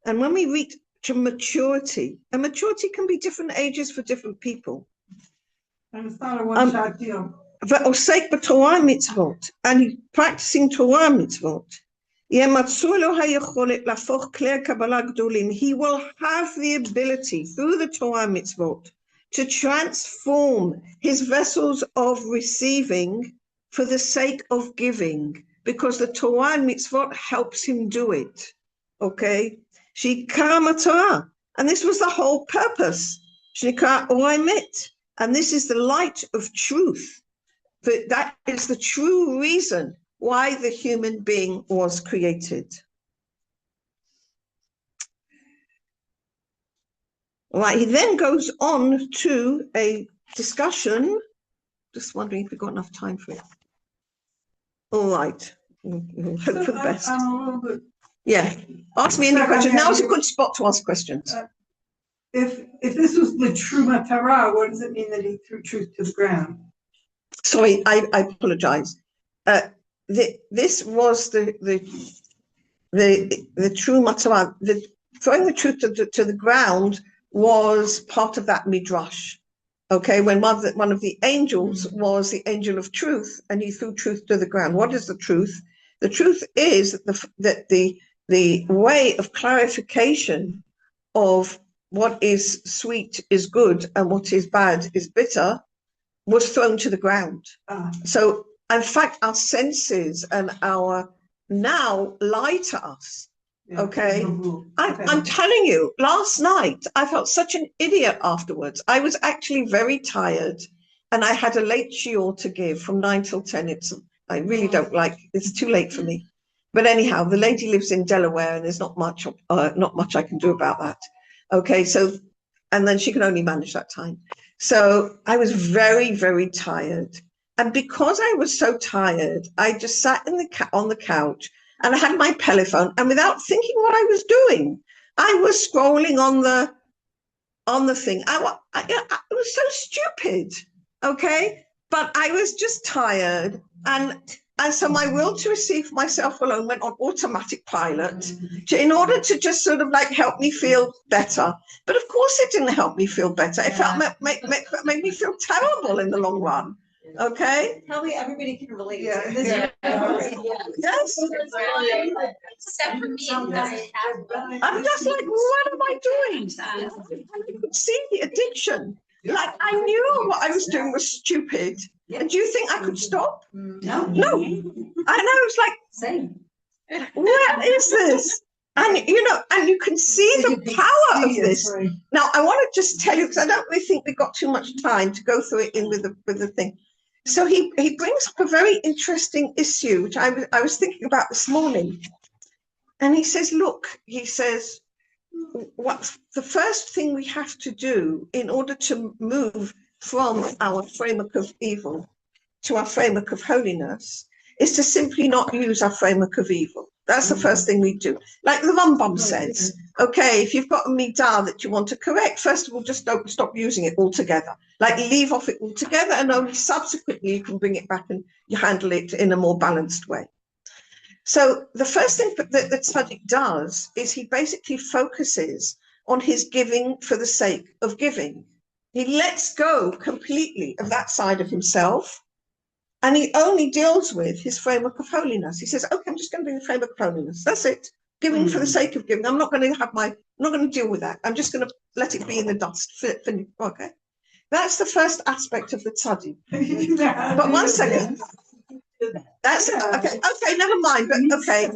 And when we reach to maturity, and maturity can be different ages for different people. And it's not a one-shot deal. And practicing Torah mitzvot, he will have the ability through the Torah mitzvot to transform his vessels of receiving for the sake of giving, because the Torah mitzvot helps him do it. Okay? Shikar Torah. And this was the whole purpose. Shikar Oimet. And this is the light of truth. That is the true reason why the human being was created. All right, he then goes on to a discussion. Just wondering if we've got enough time for it. All right, we'll hope for the best. I'm a little bit. Yeah, ask me any questions. Now is a good spot to ask questions. If this was the true matara, what does it mean that he threw truth to the ground? Sorry, I apologize. This was the true matara. Throwing the truth to the ground was part of that midrash. Okay, when one of the angels was the angel of truth, and he threw truth to the ground. What is the truth? The truth is that the way of clarification of what is sweet is good and what is bad is bitter was thrown to the ground. So, in fact, our senses and our now lie to us. Yeah, Okay, okay. I'm telling you, last night I felt such an idiot afterwards. I was actually very tired, and I had a late shiur to give from 9 till 10. I really don't like. It's too late for me. But anyhow, the lady lives in Delaware, and there's not much I can do about that. Okay, so, and then she can only manage that time. So I was very, very tired. And because I was so tired, I just sat on the couch, and I had my telephone, and without thinking what I was doing, I was scrolling on the thing. It was so stupid, okay? But I was just tired, and so my will to receive myself alone went on automatic pilot in order to just sort of like help me feel better. But of course it didn't help me feel better. It made me feel terrible in the long run. Okay? Probably everybody can relate Yeah. to this. Yes. Except for me. I'm just like, what am I doing? I could see the addiction. Like I knew what I was doing was stupid. And do you think I could stop? No. No. And I was like, Same. what is this? And and you can see the power of this. Now I want to just tell you, because I don't really think we've got too much time to go through it with the thing. So he brings up a very interesting issue, which I was thinking about this morning. And he says, look, he says, what the first thing we have to do in order to move from our framework of evil to our framework of holiness is to simply not use our framework of evil. That's the first thing we do. Like the Rambam says, okay, if you've got a midah that you want to correct, first of all, just don't stop using it altogether. Like leave off it altogether, and only subsequently you can bring it back and you handle it in a more balanced way. So the first thing that tzaddik does is he basically focuses on his giving for the sake of giving. He lets go completely of that side of himself, and he only deals with his framework of holiness. He says, okay, I'm just going to bring the framework of holiness. That's it. Giving for the sake of giving. I'm not going to deal with that. I'm just going to let it be in the dust. Okay. That's the first aspect of the tzaddik. But one second. That's okay. Okay, never mind. But okay,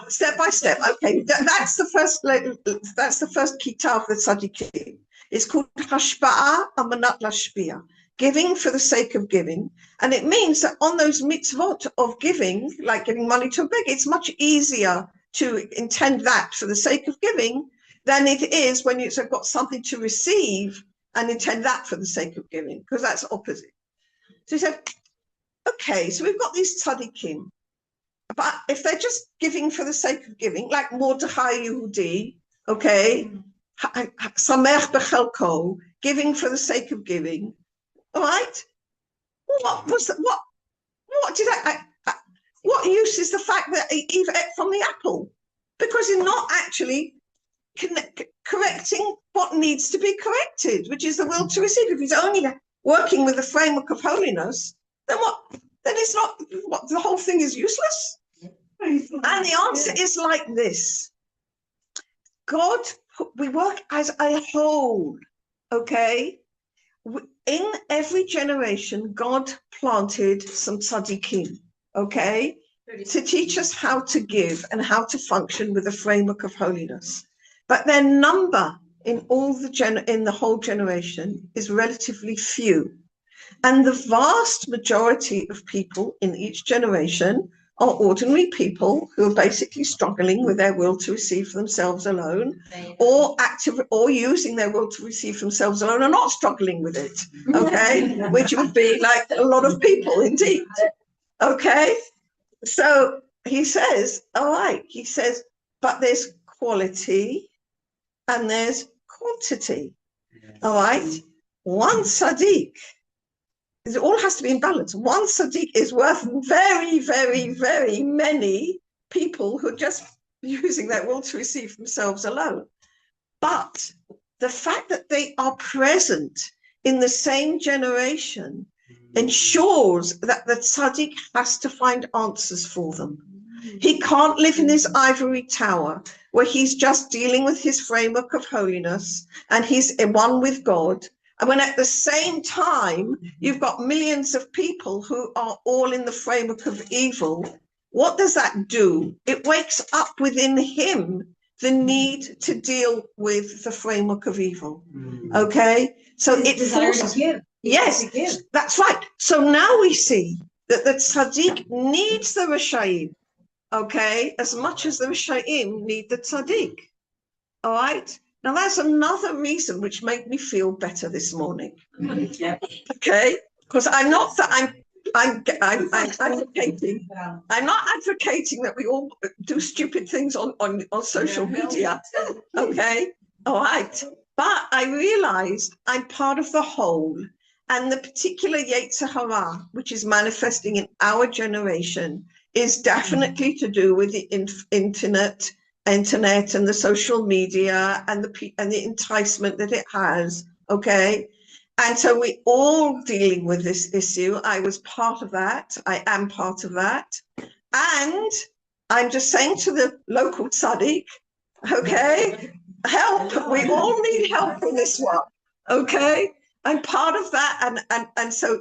step by step. Okay, that's the first. That's the first kita of the tzaddikim. It's called hashpa'a amanat lashpia, giving for the sake of giving, and it means that on those mitzvot of giving, like giving money to a beggar, it's much easier to intend that for the sake of giving than it is when you've got something to receive and intend that for the sake of giving, because that's opposite. So he said, okay, so we've got these tzaddikim, but if they're just giving for the sake of giving, like Mordechai Yehudi, okay, Samech Bechelko, giving for the sake of giving, all right? What was that? What did what use is the fact that he ate from the apple? Because he's not actually correcting what needs to be corrected, which is the will to receive. If he's only working with the framework of holiness, then what? Then it's not, what, the whole thing is useless? And the answer is like this. God, we work as a whole, okay? In every generation, God planted some tzaddikim, okay? To teach us how to give and how to function with the framework of holiness. But their number in all in the whole generation is relatively few. And the vast majority of people in each generation are ordinary people who are basically struggling with their will to receive for themselves alone, or using their will to receive for themselves alone and not struggling with it, okay? Which would be like a lot of people indeed, okay? So he says, all right, he says, but there's quality and there's quantity, all right? One tzaddik, it all has to be in balance. One tzaddik is worth very, very, very many people who are just using their will to receive themselves alone. But the fact that they are present in the same generation ensures that the tzaddik has to find answers for them. He can't live in his ivory tower where he's just dealing with his framework of holiness and he's one with God. And when at the same time, you've got millions of people who are all in the framework of evil, what does that do? It wakes up within him the need to deal with the framework of evil. Okay? So it forces... Yes, that's right. So now we see that the tzaddik needs the Rishayim, okay, as much as the Rishayim need the tzaddik. All right? Now that's another reason which made me feel better this morning. Okay, because I'm not that I'm advocating. I'm not advocating that we all do stupid things on social media. Okay, all right. But I realized I'm part of the whole, and the particular Yetzer Hara, which is manifesting in our generation, is definitely to do with the internet and the social media and the enticement that it has, okay? And so we're all dealing with this issue. I was part of that. I am part of that. And I'm just saying to the local tzaddik, okay, help. We all need help in this one, okay? I'm part of that. And so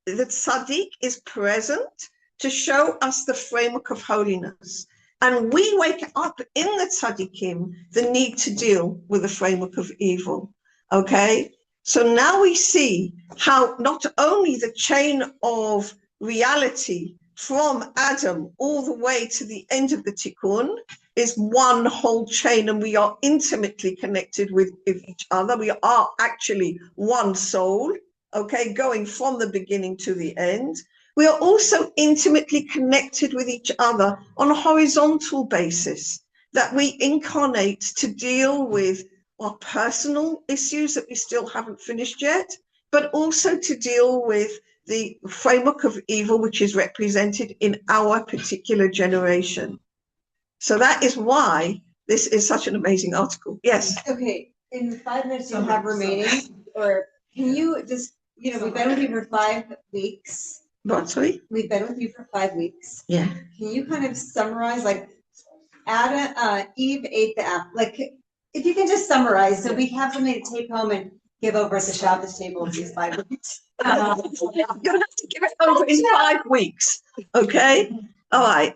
the tzaddik is present to show us the framework of holiness. And we wake up in the tzaddikim the need to deal with the framework of evil, okay? So now we see how not only the chain of reality from Adam all the way to the end of the tikkun is one whole chain, and we are intimately connected with each other. We are actually one soul, okay, going from the beginning to the end. We are also intimately connected with each other on a horizontal basis, that we incarnate to deal with our personal issues that we still haven't finished yet, but also to deal with the framework of evil, which is represented in our particular generation. So that is why this is such an amazing article. Yes. Okay, in the 5 minutes you have remaining, or can you just, we've been with you for 5 weeks. What, sorry? We've been with you for 5 weeks. Yeah. Can you kind of summarize, like, Eve ate the apple, like, if you can just summarize, so we have something to take home and give over at the Shabbos table these 5 weeks. You're gonna have to give it over in 5 weeks. Okay. All right.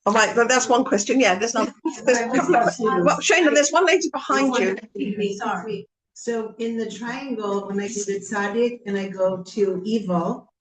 All right, but that's one question. Yeah, there's not. Well, Shana, there's one lady behind you. Sorry. So in the triangle, when I do the tzaddik and I go to evil,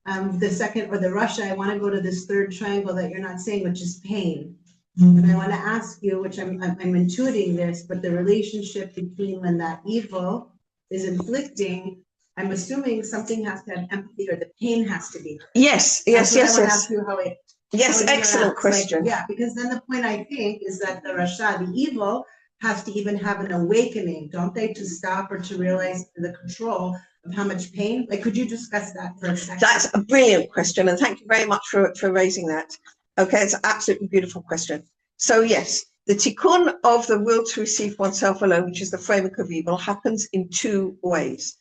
the second or the Russia, I want to go to this third triangle that you're not saying, which is pain. And I want to ask you, which I'm intuiting this, but the relationship between when that evil is inflicting, I'm assuming something has to have empathy, or the pain has to be. Yes. I want to ask you how it. Yes, how it excellent interacts. question. Yeah, because then the point I think is that the Rasha, the evil, has to even have an awakening, don't they, to stop or to realize the control of how much pain? Like, could you discuss that for a second? That's a brilliant question, and thank you very much for raising that. Okay, it's an absolutely beautiful question. So yes, the tikkun of the will to receive oneself alone, which is the framework of evil, happens in 2 ways.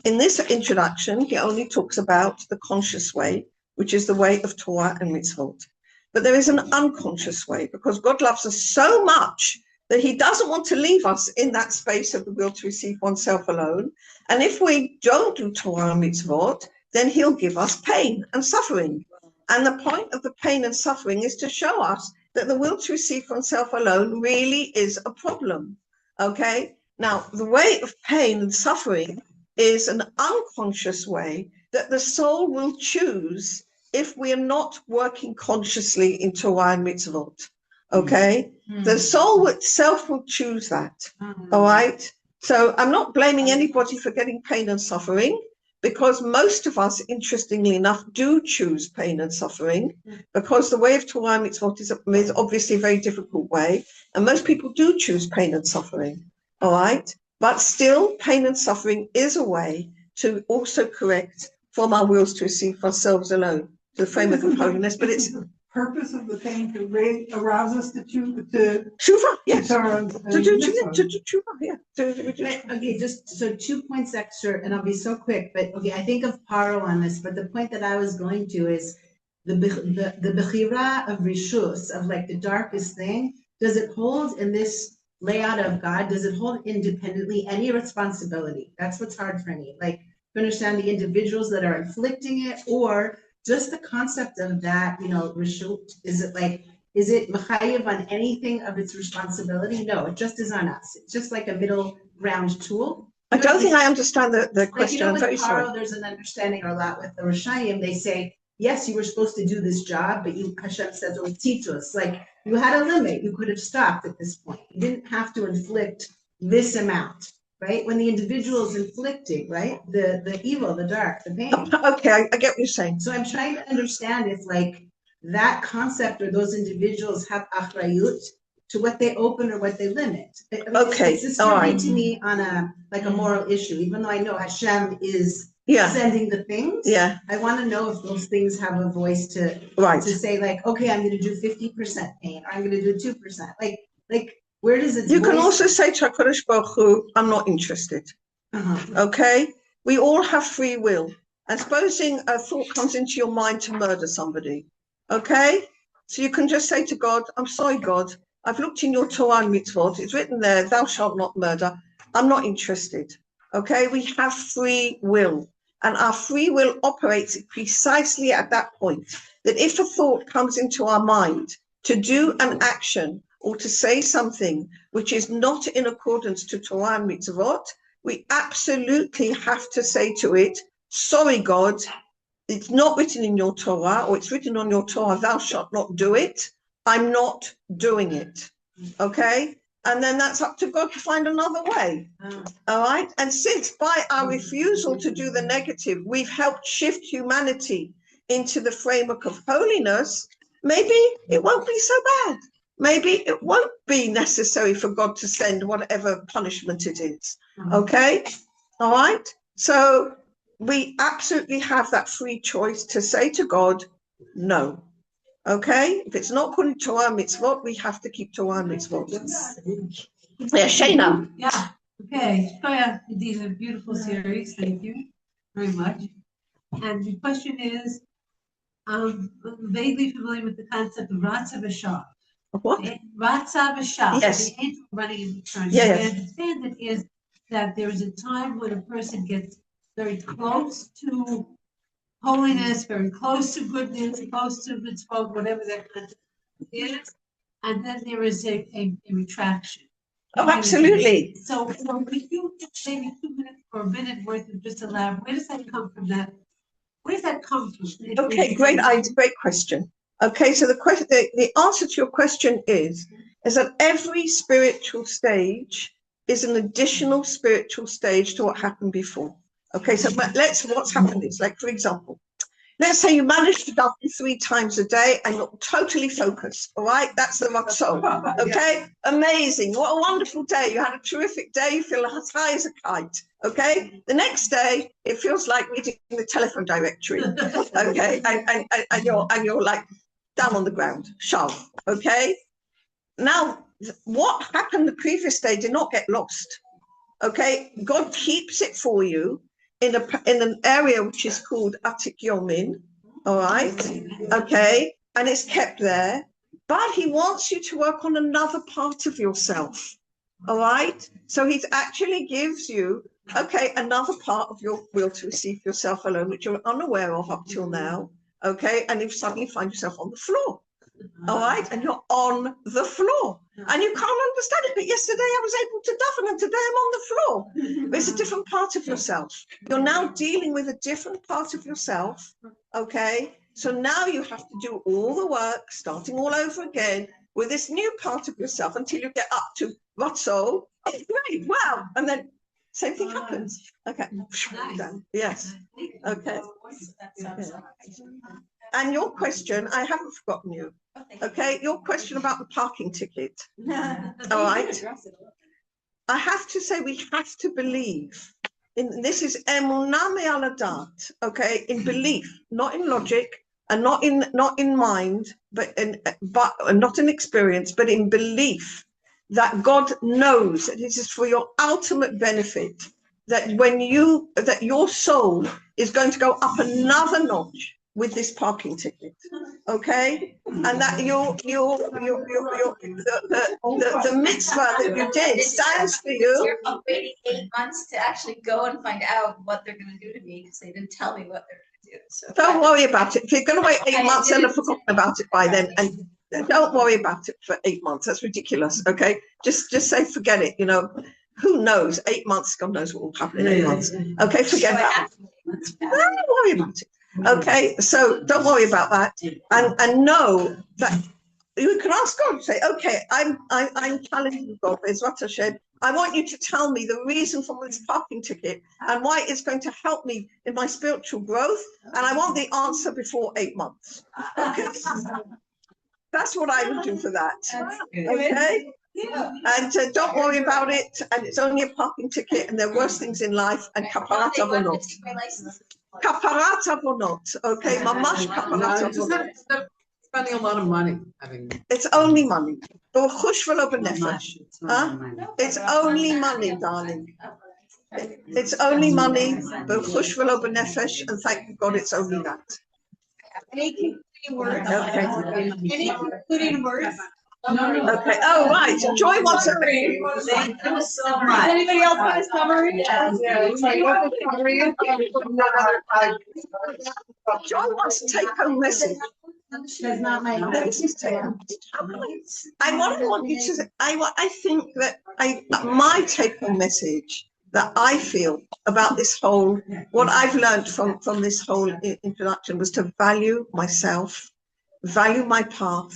In this introduction, he only talks about the conscious way, which is the way of Torah and mitzvot. But there is an unconscious way, because God loves us so much that he doesn't want to leave us in that space of the will to receive oneself alone. And if we don't do Torah and mitzvot, then he'll give us pain and suffering. And the point of the pain and suffering is to show us that the will to receive oneself alone really is a problem. Okay? Now, the way of pain and suffering is an unconscious way that the soul will choose if we are not working consciously in Torah and mitzvot. Okay? The soul itself will choose that. All right? So I'm not blaming anybody for getting pain and suffering, because most of us, interestingly enough, do choose pain and suffering, because the way of Torah and mitzvot is obviously a very difficult way, and most people do choose pain and suffering. All right? But still, pain and suffering is a way to also correct from our wills to receive ourselves alone, to the framework of holiness. But it's the purpose of the pain to arouse us to tshuva, yes. to Tshuva, yeah. Okay, just so 2 points extra, and I'll be so quick, but okay, I think of Paro on this, but the point that I was going to is the bechira of rishus, of like the darkest thing, does it hold in this layout of God, does it hold independently any responsibility? That's what's hard for me, like to understand the individuals that are inflicting it, or just the concept of that, rishut. Is it mechayev on anything of its responsibility? No, it just is on us. It's just like a middle ground tool. I don't think I understand the question. Like, I'm very sorry. There's an understanding a lot with the Rishayim. They say, yes, you were supposed to do this job, but Hashem says, titus, like you had a limit. You could have stopped at this point. You didn't have to inflict this amount, right? When the individual is inflicting, right? The evil, the dark, the pain. Okay, I get what you're saying. So I'm trying to understand if like that concept or those individuals have achrayut to what they open or what they limit. Okay, It's all right. to me on a moral issue, even though I know Hashem is sending the things. Yeah. I want to know if those things have a voice to say like, okay, I'm going to do 50% pain, or I'm going to do 2%. Like where does it? You can also say to HaKadosh Baruch Hu, I'm not interested. Okay? We all have free will. And supposing a thought comes into your mind to murder somebody. Okay? So you can just say to God, I'm sorry, God, I've looked in your Torah and mitzvot. It's written there, thou shalt not murder. I'm not interested. Okay? We have free will. And our free will operates precisely at that point. That if a thought comes into our mind to do an action or to say something which is not in accordance to Torah and mitzvot, we absolutely have to say to it, sorry, God, it's not written in your Torah, or it's written on your Torah, thou shalt not do it, I'm not doing it. Okay? And then that's up to God to find another way. All right? And since by our refusal to do the negative, we've helped shift humanity into the framework of holiness, maybe it won't be so bad. Maybe it won't be necessary for God to send whatever punishment it is. Okay? All right? So we absolutely have that free choice to say to God, no. Okay? If it's not according to our mitzvot, we have to keep to our mitzvot. Yeah, Shayna. Yeah, okay. Oh, yeah, indeed, a beautiful series. Thank you very much. And the question is, I'm vaguely familiar with the concept of Ratza V'Shah. What? Ratza V'Shah. Yes. The angel running in return. Yeah, I yeah. understand it is that there is a time when a person gets very close to holiness, very close to goodness, close to mitzvot, whatever that concept is. And then there is a retraction. Oh, absolutely. So could you just maybe 2 minutes or a minute worth of just elaborate, where does that come from that? Where does that come from? Okay, great question. Okay, so the answer to your question is that every spiritual stage is an additional spiritual stage to what happened before. Okay, so what's happened is, like, for example, let's say you manage to daven 3 times a day and you're totally focused, all right? That's the makom, okay? Amazing, what a wonderful day. You had a terrific day, you feel as high as a kite, okay? The next day, it feels like reading the telephone directory, okay? And you're like down on the ground, sharp, okay? Now, what happened the previous day did not get lost, okay? God keeps it for you in an area which is called Atik Yomin, all right, okay, and it's kept there, but he wants you to work on another part of yourself, all right, so he actually gives you, okay, another part of your will to receive yourself alone, which you're unaware of up till now, okay, and you suddenly find yourself on the floor, all right, and you're on the floor. And you can't understand it, but yesterday I was able to daven and today I'm on the floor. But it's a different part of yourself. You're now dealing with a different part of yourself, okay? So now you have to do all the work, starting all over again with this new part of yourself until you get up to Ratzo. Oh, great, wow. And then same thing happens. Okay, done. Yes, okay. And your question, I haven't forgotten you. Okay, your question about the parking ticket. All right. I have to say we have to believe. This is emunah me'aladat, okay, in belief, not in logic, and not in mind, but not in experience, but in belief that God knows that this is for your ultimate benefit. That that your soul is going to go up another notch with this parking ticket, okay, and that the mitzvah that you did stands for you. I'm waiting 8 months to actually go and find out what they're going to do to me because they didn't tell me what they're going to do. So don't worry about it. If you're going to wait 8 months, they'll have forgotten about it by then, and don't worry about it for 8 months. That's ridiculous. Okay, just say forget it. You know, who knows? 8 months, God knows what will happen in 8 months. Okay, forget that. Don't worry about it. Okay, so don't worry about that, and know that you can ask God. Say, okay, I'm challenging God. Bezrat Hashem, I want you to tell me the reason for this parking ticket and why it's going to help me in my spiritual growth, and I want the answer before 8 months. Okay, that's what I would do for that. Okay. And don't worry about it, and it's only a parking ticket, and there are worse things in life, and kaparat avonot. Kaparat avonot, okay, mamash kaparat avonot. Spending a lot of money. It's only money. It's only money, darling. It's only money, and thank God it's only that. Any words? Okay. Any concluding words? Okay. Oh, right. Joy wants a Thank you so much. Anybody else want a summary? Joy wants to take home message. That's not my. This is take home. I want you to. I think that my take home message that I feel about this whole, what I've learned from this whole introduction was to value myself, value my path,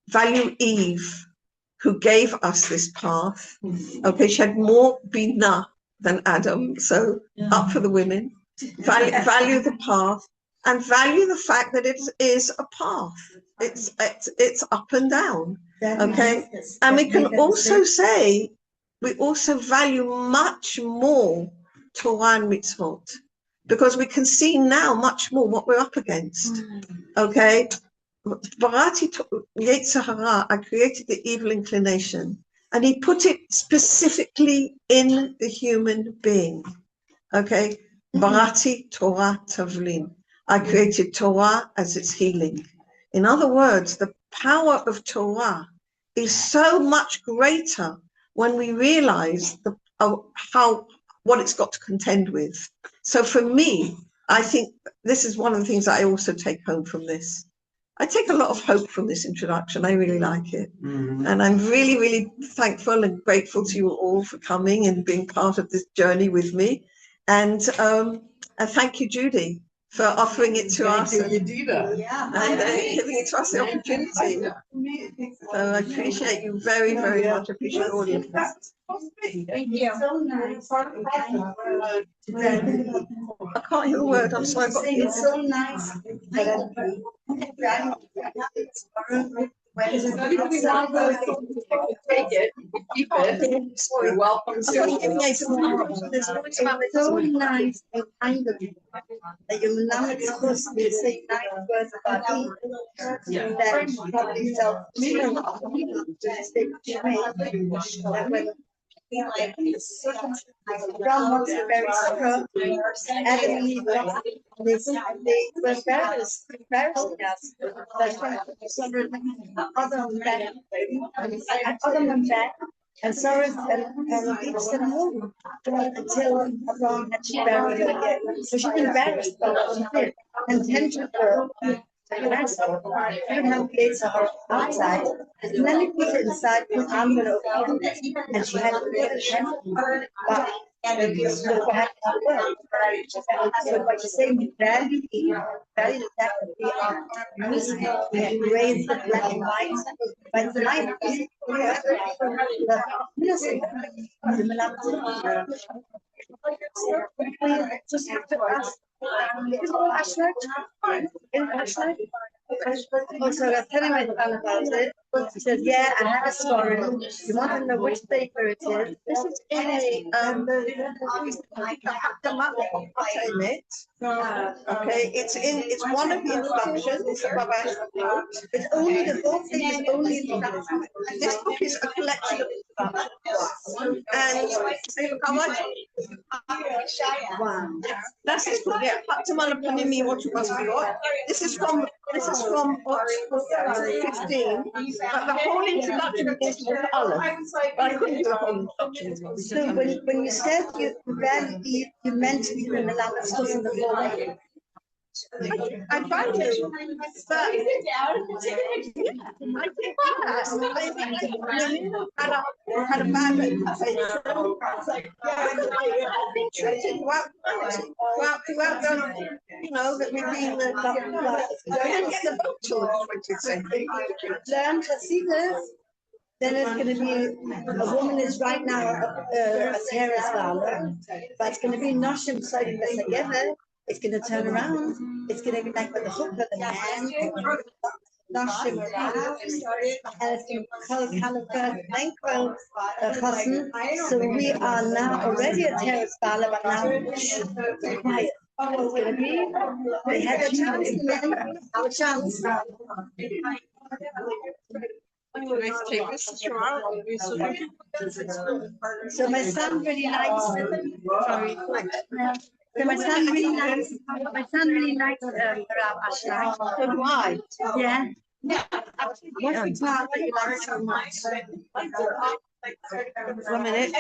value Eve, who gave us this path. Okay, she had more binah than Adam, so up for the women. Value the path and value the fact that it is a path. It's up and down. Okay, and we can also say we also value much more Torah and mitzvot because we can see now much more what we're up against. Okay, Barati Yetzer Hara, I created the evil inclination, and he put it specifically in the human being. Okay, Barati Torah Tavlin. I created Torah as its healing. In other words, the power of Torah is so much greater when we realize what it's got to contend with. So for me, I think this is one of the things that I also take home from this. I take a lot of hope from this introduction. I really like it. And I'm really, really thankful and grateful to you all for coming and being part of this journey with me. And thank you, Judy, for offering it to us and giving it to us the opportunity. So I appreciate you very, very much. I appreciate all of you. Thank you. So nice. I can't hear a word. I'm sorry. It's so nice. Take it, keep it. You're welcome It's so nice and kind of you that you'll not supposed to say nice words about me. That probably felt that when Brown wants to bury Sarah, Adam and Eve they were embarrassing us. Other than that, and Sarah and Eve sent home until Abraham had to bury her again. So she was embarrassed by what she did. And tension her. Even have gates outside, and then we put it inside the envelope, and she had to put it but so what happened to work? So by saying we value the fact that we are using and raised the black and white, but tonight we have the innocent, the melancholy. We just have to ask. Also, I was telling my son about it. He said, "Yeah, I have a story. You want to know which paper it is? This is in a Okay, it's one of the introductions. It's only the whole thing is only introduction. This book is a collection of introductions. And how much? Wow. That's this book, yeah. Panim Meirot to Masbirot. This is from 15, but the whole introduction is with Aleph. I couldn't do the whole introduction. So when you said you meant to be in the land stuff in the fall. I tried to, but I think had a bad reputation. Being treated throughout that we've been I didn't get the vote till the 20th century. Learn to see this. Then it's going to be a woman is right now a terrorist father, but it's going to be Noshim citing this together. It's going to turn around. It's going to be like with the hook of the man, Noshim around, and it's going to call Calicut, Banquo, So we are now already a terrorist father, but now quiet. It's going to be, they had a chance, our chance. So my son really likes sorry. So my son really likes Rabbi Ashlag. So do I. Yeah. What's the part that you like so much? 1 minute.